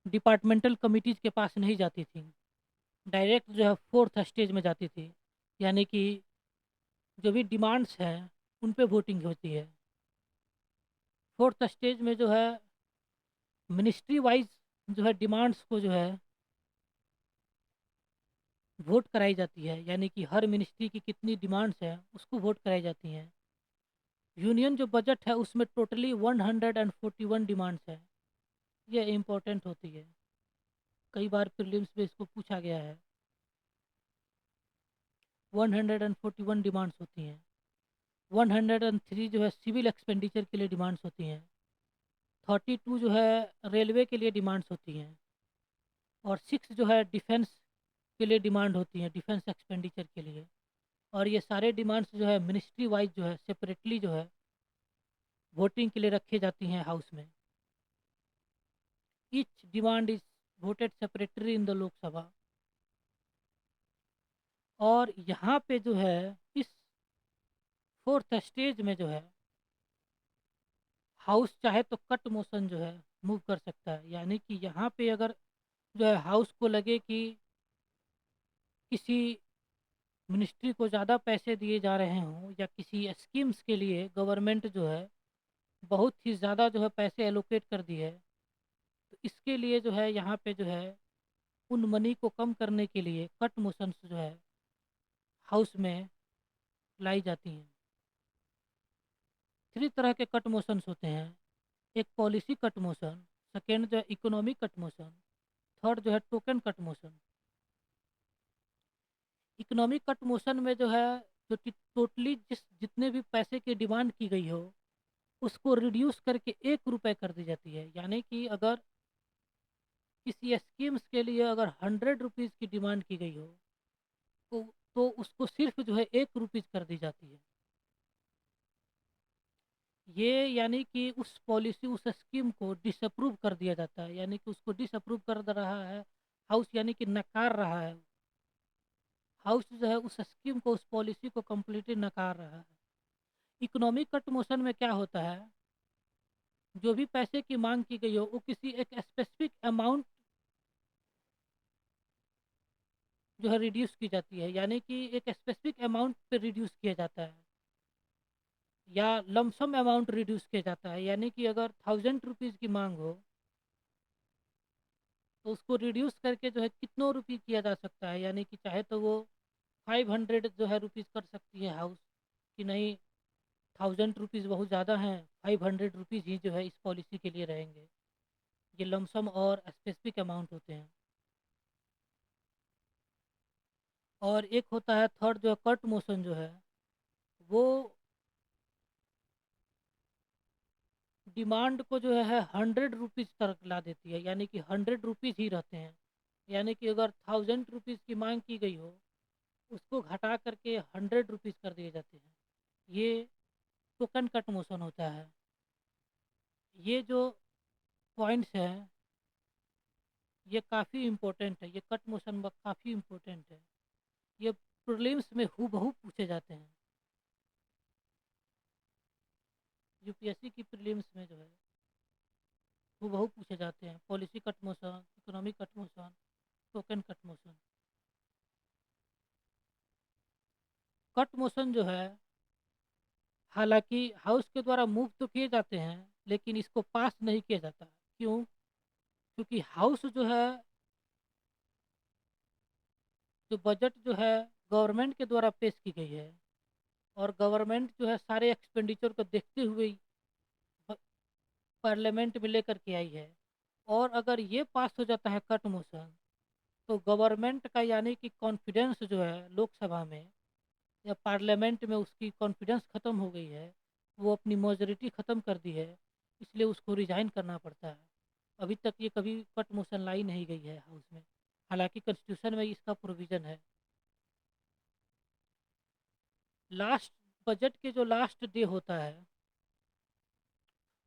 S1: डिपार्टमेंटल कमिटीज के पास नहीं जाती थी, डायरेक्ट जो है फोर्थ स्टेज में जाती थी, यानी कि जो भी डिमांड्स हैं उन पे वोटिंग होती है। फोर्थ स्टेज में जो है मिनिस्ट्री वाइज जो है डिमांड्स को जो है वोट कराई जाती है, यानी कि हर मिनिस्ट्री की कितनी डिमांड्स हैं उसको वोट कराई जाती हैं। यूनियन जो बजट है उसमें टोटली 141 डिमांड्स है। ये इम्पोर्टेंट होती है, कई बार प्रीलिम्स में इसको पूछा गया है। 141 डिमांड्स होती हैं। 103 जो है सिविल एक्सपेंडिचर के लिए डिमांड्स होती हैं। 32 जो है रेलवे के लिए डिमांड्स होती हैं। और 6 जो है डिफेंस के लिए डिमांड होती है, डिफेंस एक्सपेंडिचर के लिए। और ये सारे डिमांड्स जो है मिनिस्ट्री वाइज जो है सेपरेटली जो है वोटिंग के लिए रखी जाती हैं हाउस में। Each demand is voted separately in the Lok Sabha. और यहाँ पे जो है इस फोर्थ स्टेज में जो है हाउस चाहे तो कट मोशन जो है मूव कर सकता है, यानी कि यहाँ पे अगर जो है हाउस को लगे कि किसी मिनिस्ट्री को ज़्यादा पैसे दिए जा रहे हों या किसी स्कीम्स के लिए गवर्नमेंट जो है बहुत ही ज़्यादा जो है पैसे एलोकेट कर दिए है, तो इसके लिए जो है यहाँ पे जो है उन मनी को कम करने के लिए कट मोशंस जो है हाउस में लाई जाती हैं। 3 तरह के कट मोशंस होते हैं। एक पॉलिसी कट मोशन, सेकेंड जो है इकोनॉमिक कट मोशन, थर्ड जो है token cut motion. Economic cut motion में जो है जो टोटली जितने भी पैसे की डिमांड की गई हो उसको रिड्यूस करके 1 रुपए कर दी जाती है। यानी कि अगर किसी स्कीम्स के लिए अगर 100 रुपीज़ की डिमांड की गई हो तो उसको सिर्फ जो है 1 रुपीज़ कर दी जाती है। ये यानी कि उस पॉलिसी उस स्कीम को डिसअप्रूव कर दिया जाता है, यानी कि उसको डिसअप्रूव कर दे रहा है हाउस, यानी कि नकार रहा है हाउस जो है उस स्कीम को उस पॉलिसी को कम्प्लीटली नकार रहा है। इकोनॉमिक कट मोशन में क्या होता है, जो भी पैसे की मांग की गई हो वो किसी एक स्पेसिफिक अमाउंट जो है रिड्यूस की जाती है, यानी कि एक स्पेसिफिक अमाउंट पे रिड्यूस किया जाता है या लमसम अमाउंट रिड्यूस किया जाता है। यानी कि अगर 1000 रुपीज़ की मांग हो तो उसको रिड्यूस करके जो है कितनों रुपये किया जा सकता है, यानी कि चाहे तो वो 500 जो है रुपीज़ कर सकती है हाउस, कि नहीं 1000 रुपीज़ बहुत ज़्यादा हैं, 500 रुपीज़ ही जो है इस पॉलिसी के लिए रहेंगे। ये लमसम और स्पेसिफिक अमाउंट होते हैं। और एक होता है थर्ड जो है कट मोशन जो है वो डिमांड को जो है 100 रुपीज़ तक ला देती है, यानी कि 100 रुपीज़ ही रहते हैं। यानी कि अगर 1000 रुपीज़ की मांग की गई हो उसको घटा करके 100 रुपीज़ कर दिए जाते हैं। ये टोकन कट मोशन होता है। ये जो पॉइंट्स हैं ये काफ़ी इम्पोर्टेंट है, ये कट मोशन काफ़ी इम्पोर्टेंट है। ये प्रीलिम्स में हूबहू पूछे जाते हैं। यूपीएससी की प्रीलिम्स में जो है हूबहू पूछे जाते हैं। Policy cut motion, economic cut motion, token cut motion. Cut motion जो है हालांकि हाउस के द्वारा मूव तो किए जाते हैं लेकिन इसको पास नहीं किया जाता। क्यों? क्योंकि हाउस जो है जो बजट जो है गवर्नमेंट के द्वारा पेश की गई है और गवर्नमेंट जो है सारे एक्सपेंडिचर को देखते हुए ही पार्लियामेंट में लेकर के आई है। और अगर ये पास हो जाता है कट मोशन तो गवर्नमेंट का यानी कि कॉन्फिडेंस जो है लोकसभा में या पार्लियामेंट में उसकी कॉन्फिडेंस ख़त्म हो गई है, वो अपनी मेजॉरिटी ख़त्म कर दी है, इसलिए उसको रिजाइन करना पड़ता है। अभी तक ये कभी कट मोशन लाई नहीं गई है हाउस में, हालांकि कॉन्स्टिट्यूशन में इसका प्रोविज़न है। लास्ट बजट के जो लास्ट डे होता है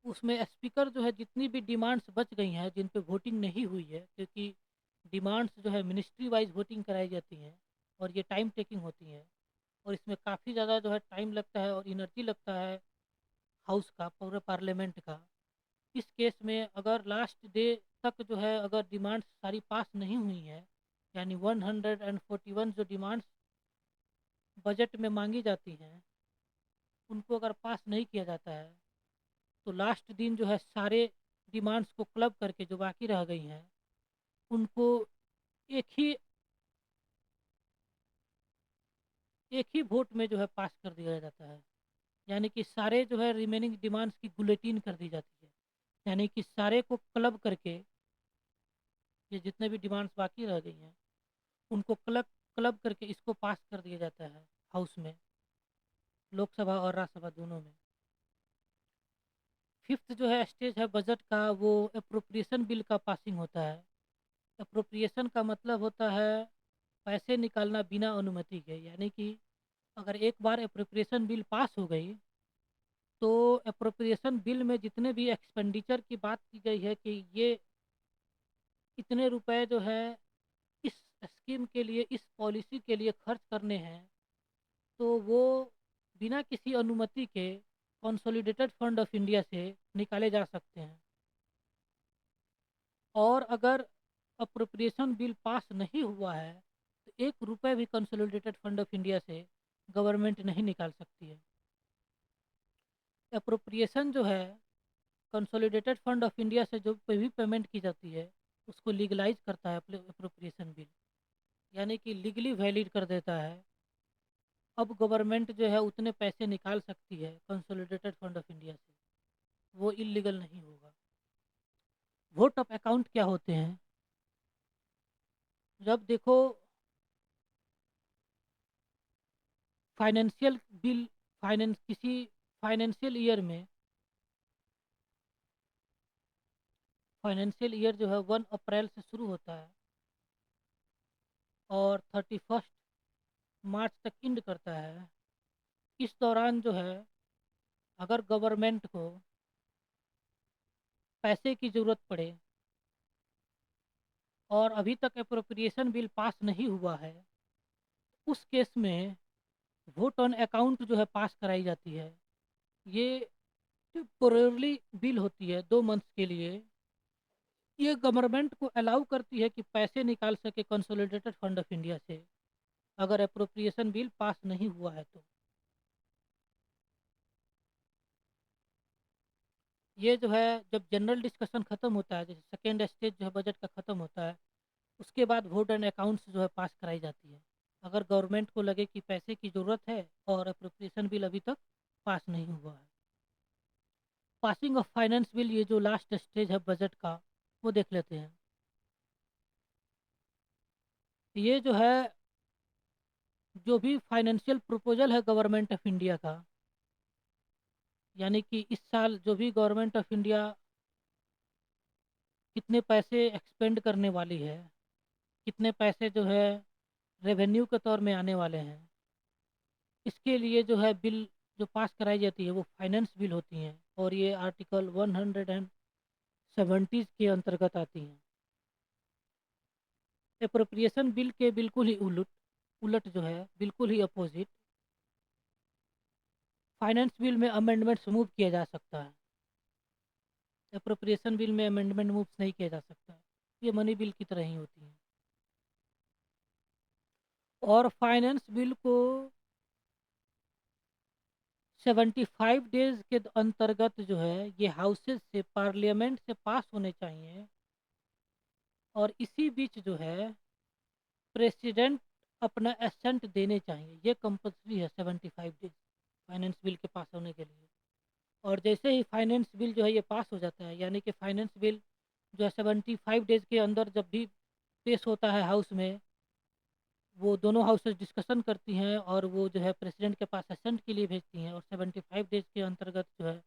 S1: उसमें स्पीकर जो है जितनी भी डिमांड्स बच गई हैं जिन पे वोटिंग नहीं हुई है, क्योंकि डिमांड्स जो है मिनिस्ट्री वाइज वोटिंग कराई जाती हैं और ये टाइम टेकिंग होती हैं और इसमें काफ़ी ज़्यादा जो है टाइम लगता है और एनर्जी लगता है हाउस का, पूरे पार्लियामेंट का। इस केस में अगर लास्ट डे तक जो है अगर डिमांड्स सारी पास नहीं हुई हैं, यानी 141 जो डिमांड्स बजट में मांगी जाती हैं उनको अगर पास नहीं किया जाता है तो लास्ट दिन जो है सारे डिमांड्स को क्लब करके जो बाकी रह गई हैं उनको एक ही एक ही वोट में जो है पास कर दिया जाता है। यानी कि सारे जो है रिमेनिंग डिमांड्स की बुलेटिन कर दी जाती है, यानी कि सारे को क्लब करके ये जितने भी डिमांड्स बाकी रह गई हैं उनको क्लब क्लब करके इसको पास कर दिया जाता है हाउस में, लोकसभा और राज्यसभा दोनों में। फिफ्थ जो है स्टेज है बजट का, वो अप्रोप्रिएशन बिल का पासिंग होता है। अप्रोप्रिएशन का मतलब होता है पैसे निकालना बिना अनुमति के, यानी कि अगर एक बार अप्रोप्रिएशन बिल पास हो गई तो अप्रोप्रिएशन बिल में जितने भी एक्सपेंडिचर की बात की गई है कि ये इतने रुपए जो है इस स्कीम के लिए इस पॉलिसी के लिए खर्च करने हैं, तो वो बिना किसी अनुमति के कंसोलिडेटेड फंड ऑफ इंडिया से निकाले जा सकते हैं। और अगर अप्रोप्रिएशन बिल पास नहीं हुआ है तो 1 रुपये भी कंसोलिडेटेड फंड ऑफ इंडिया से गवर्नमेंट नहीं निकाल सकती है। अप्रोप्रिएशन जो है कंसोलिडेटेड फंड ऑफ इंडिया से जो कोई भी पेमेंट की जाती है उसको लीगलाइज करता है अप्रोप्रिएशन बिल, यानी कि लीगली वैलिड कर देता है। अब गवर्नमेंट जो है उतने पैसे निकाल सकती है कंसोलिडेटेड फंड ऑफ इंडिया से, वो इलीगल नहीं होगा। वोट ऑफ अकाउंट क्या होते हैं? जब देखो फाइनेंशियल बिल, फाइनेंस किसी फाइनेंशियल ईयर में, फाइनेंशियल ईयर जो है 1 अप्रैल से शुरू होता है और 31 मार्च तक एंड करता है। इस दौरान जो है अगर गवर्नमेंट को पैसे की ज़रूरत पड़े और अभी तक अप्रोप्रिएशन बिल पास नहीं हुआ है, उस केस में वोट ऑन अकाउंट जो है पास कराई जाती है। ये टेम्पोरेरली बिल होती है 2 मंथ्स के लिए। ये गवर्नमेंट को अलाउ करती है कि पैसे निकाल सके कंसोलिडेटेड फंड ऑफ इंडिया से अगर अप्रोप्रिएशन बिल पास नहीं हुआ है तो। ये जो है जब जनरल डिस्कशन खत्म होता है, जैसे सेकेंड स्टेज जो है बजट का खत्म होता है, उसके बाद वोट एंड अकाउंट्स जो है पास कराई जाती है अगर गवर्नमेंट को लगे कि पैसे की ज़रूरत है और अप्रोप्रिएशन बिल अभी तक पास नहीं हुआ है। पासिंग ऑफ फाइनेंस बिल, ये जो लास्ट स्टेज है बजट का, वो देख लेते हैं। ये जो है जो भी फाइनेंशियल प्रपोजल है गवर्नमेंट ऑफ इंडिया का, यानी कि इस साल जो भी गवर्नमेंट ऑफ इंडिया कितने पैसे एक्सपेंड करने वाली है, कितने पैसे जो है रेवेन्यू के तौर में आने वाले हैं, इसके लिए जो है बिल जो पास कराई जाती है वो फाइनेंस बिल होती हैं और ये आर्टिकल 170 के अंतर्गत आती हैं। अप्रोप्रिएशन बिल के बिल्कुल ही उलट उलट जो है बिल्कुल ही अपोजिट, फाइनेंस बिल में अमेंडमेंट्स मूव किया जा सकता है। अप्रोप्रिएशन बिल में अमेंडमेंट मूव नहीं किया जा सकता। ये मनी बिल की तरह ही होती है। और फाइनेंस बिल को 75 डेज के अंतर्गत जो है ये हाउसेज से, पार्लियामेंट से पास होने चाहिए और इसी बीच जो है प्रेसिडेंट अपना एसेंट देने चाहिए। ये कंपल्सरी है 75 डेज फाइनेंस बिल के पास होने के लिए। और जैसे ही फाइनेंस बिल जो है ये पास हो जाता है, यानी कि फाइनेंस बिल जो है 75 डेज के अंदर जब भी पेश होता है हाउस में, वो दोनों हाउसेज डिस्कशन करती हैं और वो जो है प्रेसिडेंट के पास असेंट के लिए भेजती हैं और 75 डेज के अंतर्गत जो है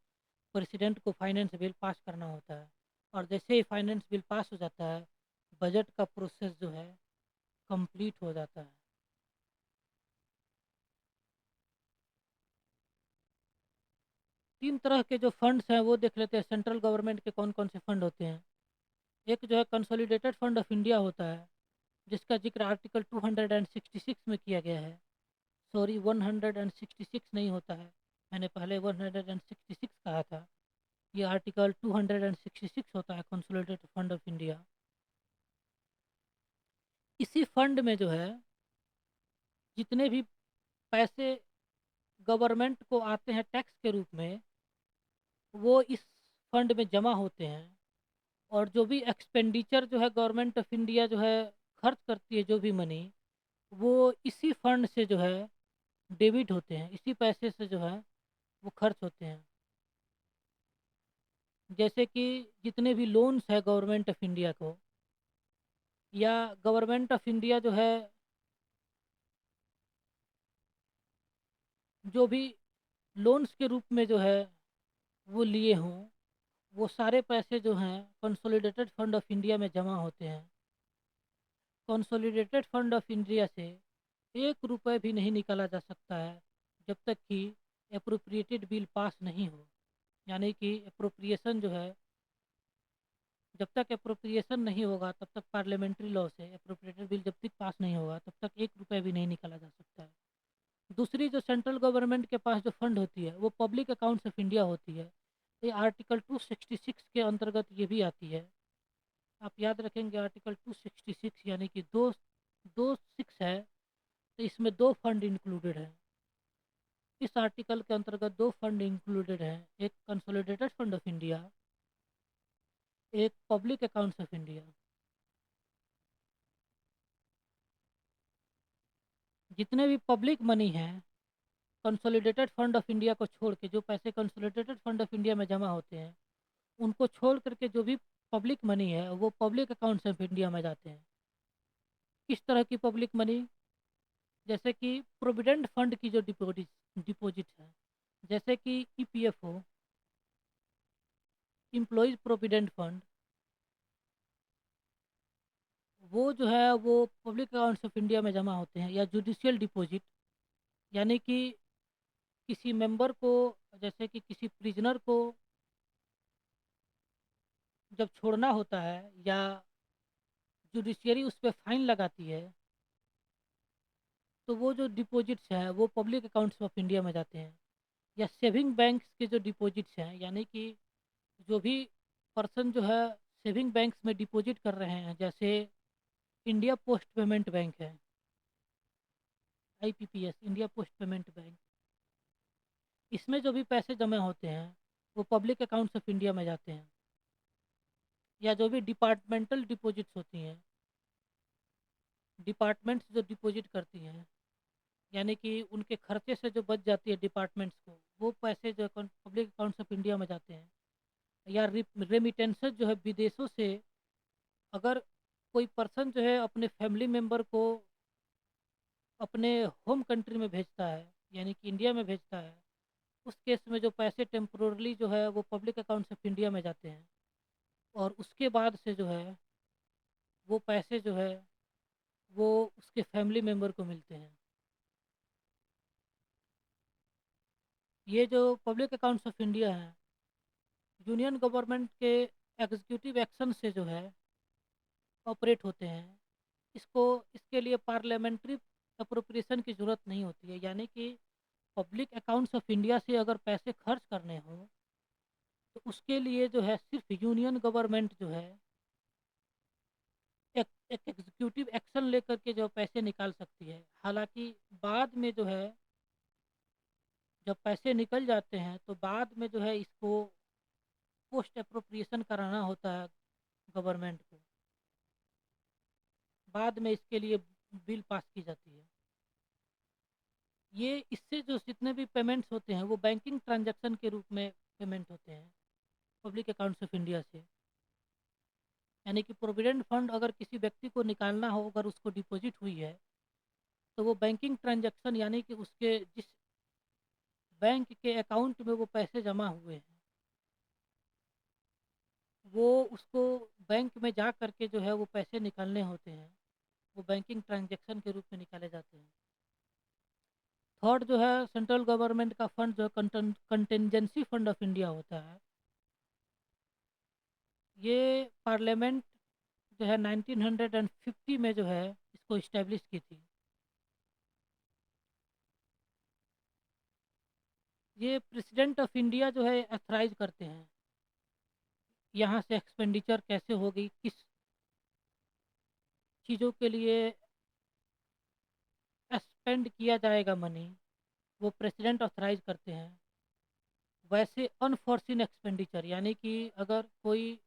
S1: प्रेसिडेंट को फाइनेंस बिल पास करना होता है। और जैसे ही फाइनेंस बिल पास हो जाता है, बजट का प्रोसेस जो है कंप्लीट हो जाता है। 3 तरह के जो फंड्स हैं वो देख लेते हैं सेंट्रल गवर्नमेंट के कौन कौन से फंड होते हैं। एक जो है कंसोलिडेटेड फंड ऑफ इंडिया होता है, जिसका जिक्र आर्टिकल 266 में किया गया है। सॉरी, 166 नहीं होता है, मैंने पहले 166 कहा था। ये आर्टिकल 266 होता है कंसोलिडेटेड फंड ऑफ इंडिया। इसी फंड में जो है जितने भी पैसे गवर्नमेंट को आते हैं टैक्स के रूप में, वो इस फंड में जमा होते हैं। और जो भी एक्सपेंडिचर जो है गवर्नमेंट ऑफ इंडिया जो है खर्च करती है, जो भी मनी, वो इसी फंड से जो है डेबिट होते हैं, इसी पैसे से जो है वो खर्च होते हैं। जैसे कि जितने भी लोन्स है गवर्नमेंट ऑफ इंडिया को, या गवर्नमेंट ऑफ इंडिया जो है जो भी लोन्स के रूप में जो है वो लिए हों, वो सारे पैसे जो हैं कंसोलिडेटेड फंड ऑफ इंडिया में जमा होते हैं। कंसोलिडेटेड फंड ऑफ इंडिया से 1 रुपये भी नहीं निकाला जा सकता है जब तक कि अप्रोप्रिएटेड बिल पास नहीं हो। यानी कि अप्रोप्रिएशन जो है, जब तक अप्रोप्रिएशन नहीं होगा तब तक पार्लियामेंट्री लॉ से अप्रोप्रिएटेड बिल जब तक पास नहीं होगा तब तक 1 रुपये भी नहीं निकाला जा सकता है। दूसरी जो सेंट्रल गवर्नमेंट के पास जो फंड होती है वो पब्लिक अकाउंट्स ऑफ इंडिया होती है। ये आर्टिकल 266 के अंतर्गत ये भी आती है। आप याद रखेंगे आर्टिकल 266, यानी कि दो सिक्स है, तो इसमें दो फंड इंक्लूडेड है। इस आर्टिकल के अंतर्गत दो फंड इंक्लूडेड हैं, एक कंसोलिडेटेड फंड ऑफ इंडिया, एक पब्लिक अकाउंट्स ऑफ इंडिया। जितने भी पब्लिक मनी हैं, कंसोलिडेटेड फंड ऑफ इंडिया को छोड़ के, जो पैसे कंसोलिडेटेड फंड ऑफ इंडिया में जमा होते हैं, उनको छोड़ करके जो भी पब्लिक मनी है वो पब्लिक अकाउंट्स ऑफ इंडिया में जाते हैं। किस तरह की पब्लिक मनी? जैसे कि प्रोविडेंट फंड की जो डिपॉजिट डिपॉजिट है, जैसे कि ईपीएफओ, इम्प्लॉयज प्रोविडेंट फंड, वो जो है वो पब्लिक अकाउंट्स ऑफ इंडिया में जमा होते हैं। या जुडिशियल डिपॉजिट, यानी कि किसी मेंबर को, जैसे कि किसी प्रिजनर को जब छोड़ना होता है, या जुडिशियरी उस पर फाइन लगाती है, तो वो जो डिपॉजिट्स हैं वो पब्लिक अकाउंट्स ऑफ इंडिया में जाते हैं। या सेविंग बैंक्स के जो डिपॉजिट्स हैं, यानी कि जो भी पर्सन जो है सेविंग बैंक्स में डिपॉजिट कर रहे हैं, जैसे इंडिया पोस्ट पेमेंट बैंक है, IPPS, India post payment bank, इसमें जो भी पैसे जमा होते हैं वो पब्लिक अकाउंट्स ऑफ इंडिया में जाते हैं। या जो भी डिपार्टमेंटल डिपॉजिट्स होती हैं, डिपार्टमेंट्स जो डिपॉजिट करती हैं, यानी कि उनके खर्चे से जो बच जाती है डिपार्टमेंट्स को, वो पैसे जो है पब्लिक अकाउंट्स ऑफ इंडिया में जाते हैं। या रेमिटेंसेस जो है विदेशों से, अगर कोई पर्सन जो है अपने फैमिली मेम्बर को अपने होम कंट्री में भेजता है, यानी कि इंडिया में भेजता है, उस केस में जो पैसे टेम्पोरली जो है वो पब्लिक अकाउंट्स ऑफ इंडिया में जाते हैं। और उसके बाद से जो है वो पैसे जो है वो उसके फैमिली मेम्बर को मिलते हैं। ये जो पब्लिक अकाउंट्स ऑफ इंडिया है, यूनियन गवर्नमेंट के एग्जीक्यूटिव एक्शन से जो है ऑपरेट होते हैं। इसको इसके लिए पार्लियामेंट्री अप्रोप्रिएशन की ज़रूरत नहीं होती है, यानी कि पब्लिक अकाउंट्स ऑफ इंडिया से अगर पैसे खर्च करने हो, तो उसके लिए जो है सिर्फ यूनियन गवर्नमेंट जो है एक एग्जीक्यूटिव एक्शन लेकर के जो पैसे निकाल सकती है। हालांकि बाद में जो है जब पैसे निकल जाते हैं तो बाद में जो है इसको पोस्ट अप्रोप्रिएशन कराना होता है गवर्नमेंट को। बाद में इसके लिए बिल पास की जाती है। ये इससे जो जितने भी पेमेंट्स होते हैं वो बैंकिंग ट्रांजैक्शन के रूप में पेमेंट होते हैं पब्लिक अकाउंट्स ऑफ इंडिया से। यानी कि प्रोविडेंट फंड अगर किसी व्यक्ति को निकालना हो, अगर उसको डिपॉजिट हुई है, तो वो बैंकिंग ट्रांजैक्शन, यानी कि उसके जिस बैंक के अकाउंट में वो पैसे जमा हुए हैं, वो उसको बैंक में जा करके जो है वो पैसे निकालने होते हैं। वो बैंकिंग ट्रांजैक्शन के रूप में निकाले जाते हैं। थर्ड जो है सेंट्रल गवर्नमेंट का फंड जो है कंटेंजेंसी फंड ऑफ इंडिया होता है। ये पार्लियामेंट जो है 1950 में जो है इसको इस्टेब्लिश की थी। ये प्रेसिडेंट ऑफ इंडिया जो है अथराइज करते हैं यहाँ से एक्सपेंडिचर कैसे होगी, किस चीज़ों के लिए स्पेंड किया जाएगा मनी, वो प्रेसिडेंट ऑथराइज करते हैं। वैसे अनफोर्सिन एक्सपेंडिचर, यानी कि अगर कोई,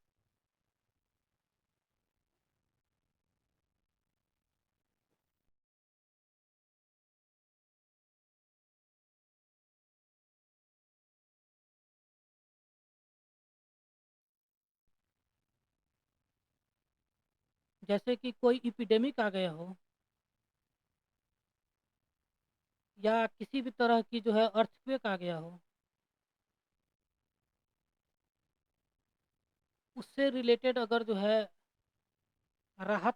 S1: जैसे कि कोई इपिडेमिक आ गया हो, या किसी भी तरह की जो है अर्थक्वेक आ गया हो, उससे रिलेटेड अगर जो है राहत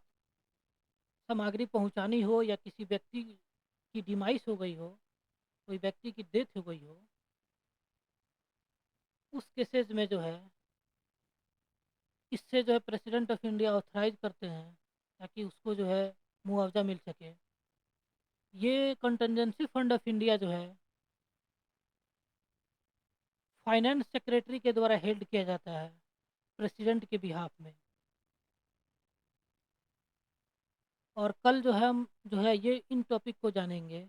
S1: सामग्री पहुंचानी हो, या किसी व्यक्ति की डिमाइस हो गई हो, कोई व्यक्ति की डेथ हो गई हो, उस केसेस में जो है इससे जो है प्रेसिडेंट ऑफ इंडिया ऑथराइज करते हैं ताकि उसको जो है मुआवजा मिल सके। ये कंटिजेंसी फंड ऑफ इंडिया जो है फाइनेंस सेक्रेटरी के द्वारा हेल्ड किया जाता है प्रेसिडेंट के बिहाफ में। और कल जो है हम जो है ये इन टॉपिक को जानेंगे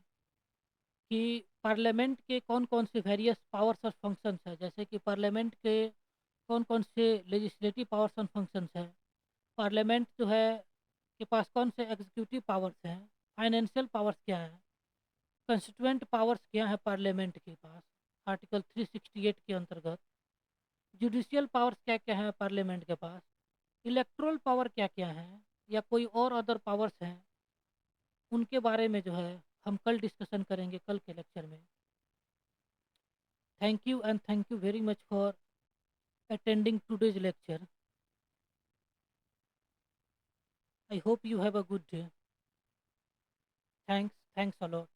S1: कि पार्लियामेंट के कौन कौन से वेरियस पावर्स और फंक्शंस हैं, जैसे कि पार्लियामेंट के कौन कौन से लेजिस्लेटिव पावर्स और फंक्शंस हैं, पार्लियामेंट जो है के पास कौन से एग्जीक्यूटिव पावर्स हैं, फाइनेंशियल पावर्स क्या हैं, कंस्टिट्यूएंट पावर्स क्या है पार्लियामेंट के पास आर्टिकल 368 के अंतर्गत, जुडिशियल पावर्स क्या क्या है पार्लियामेंट के पास, इलेक्ट्रल पावर क्या क्या है या कोई और अदर पावर्स हैं, उनके बारे में जो है हम कल डिस्कशन करेंगे कल के लेक्चर में। Thank you and thank you very much for attending today's lecture. I hope you have a good day. Thanks a lot.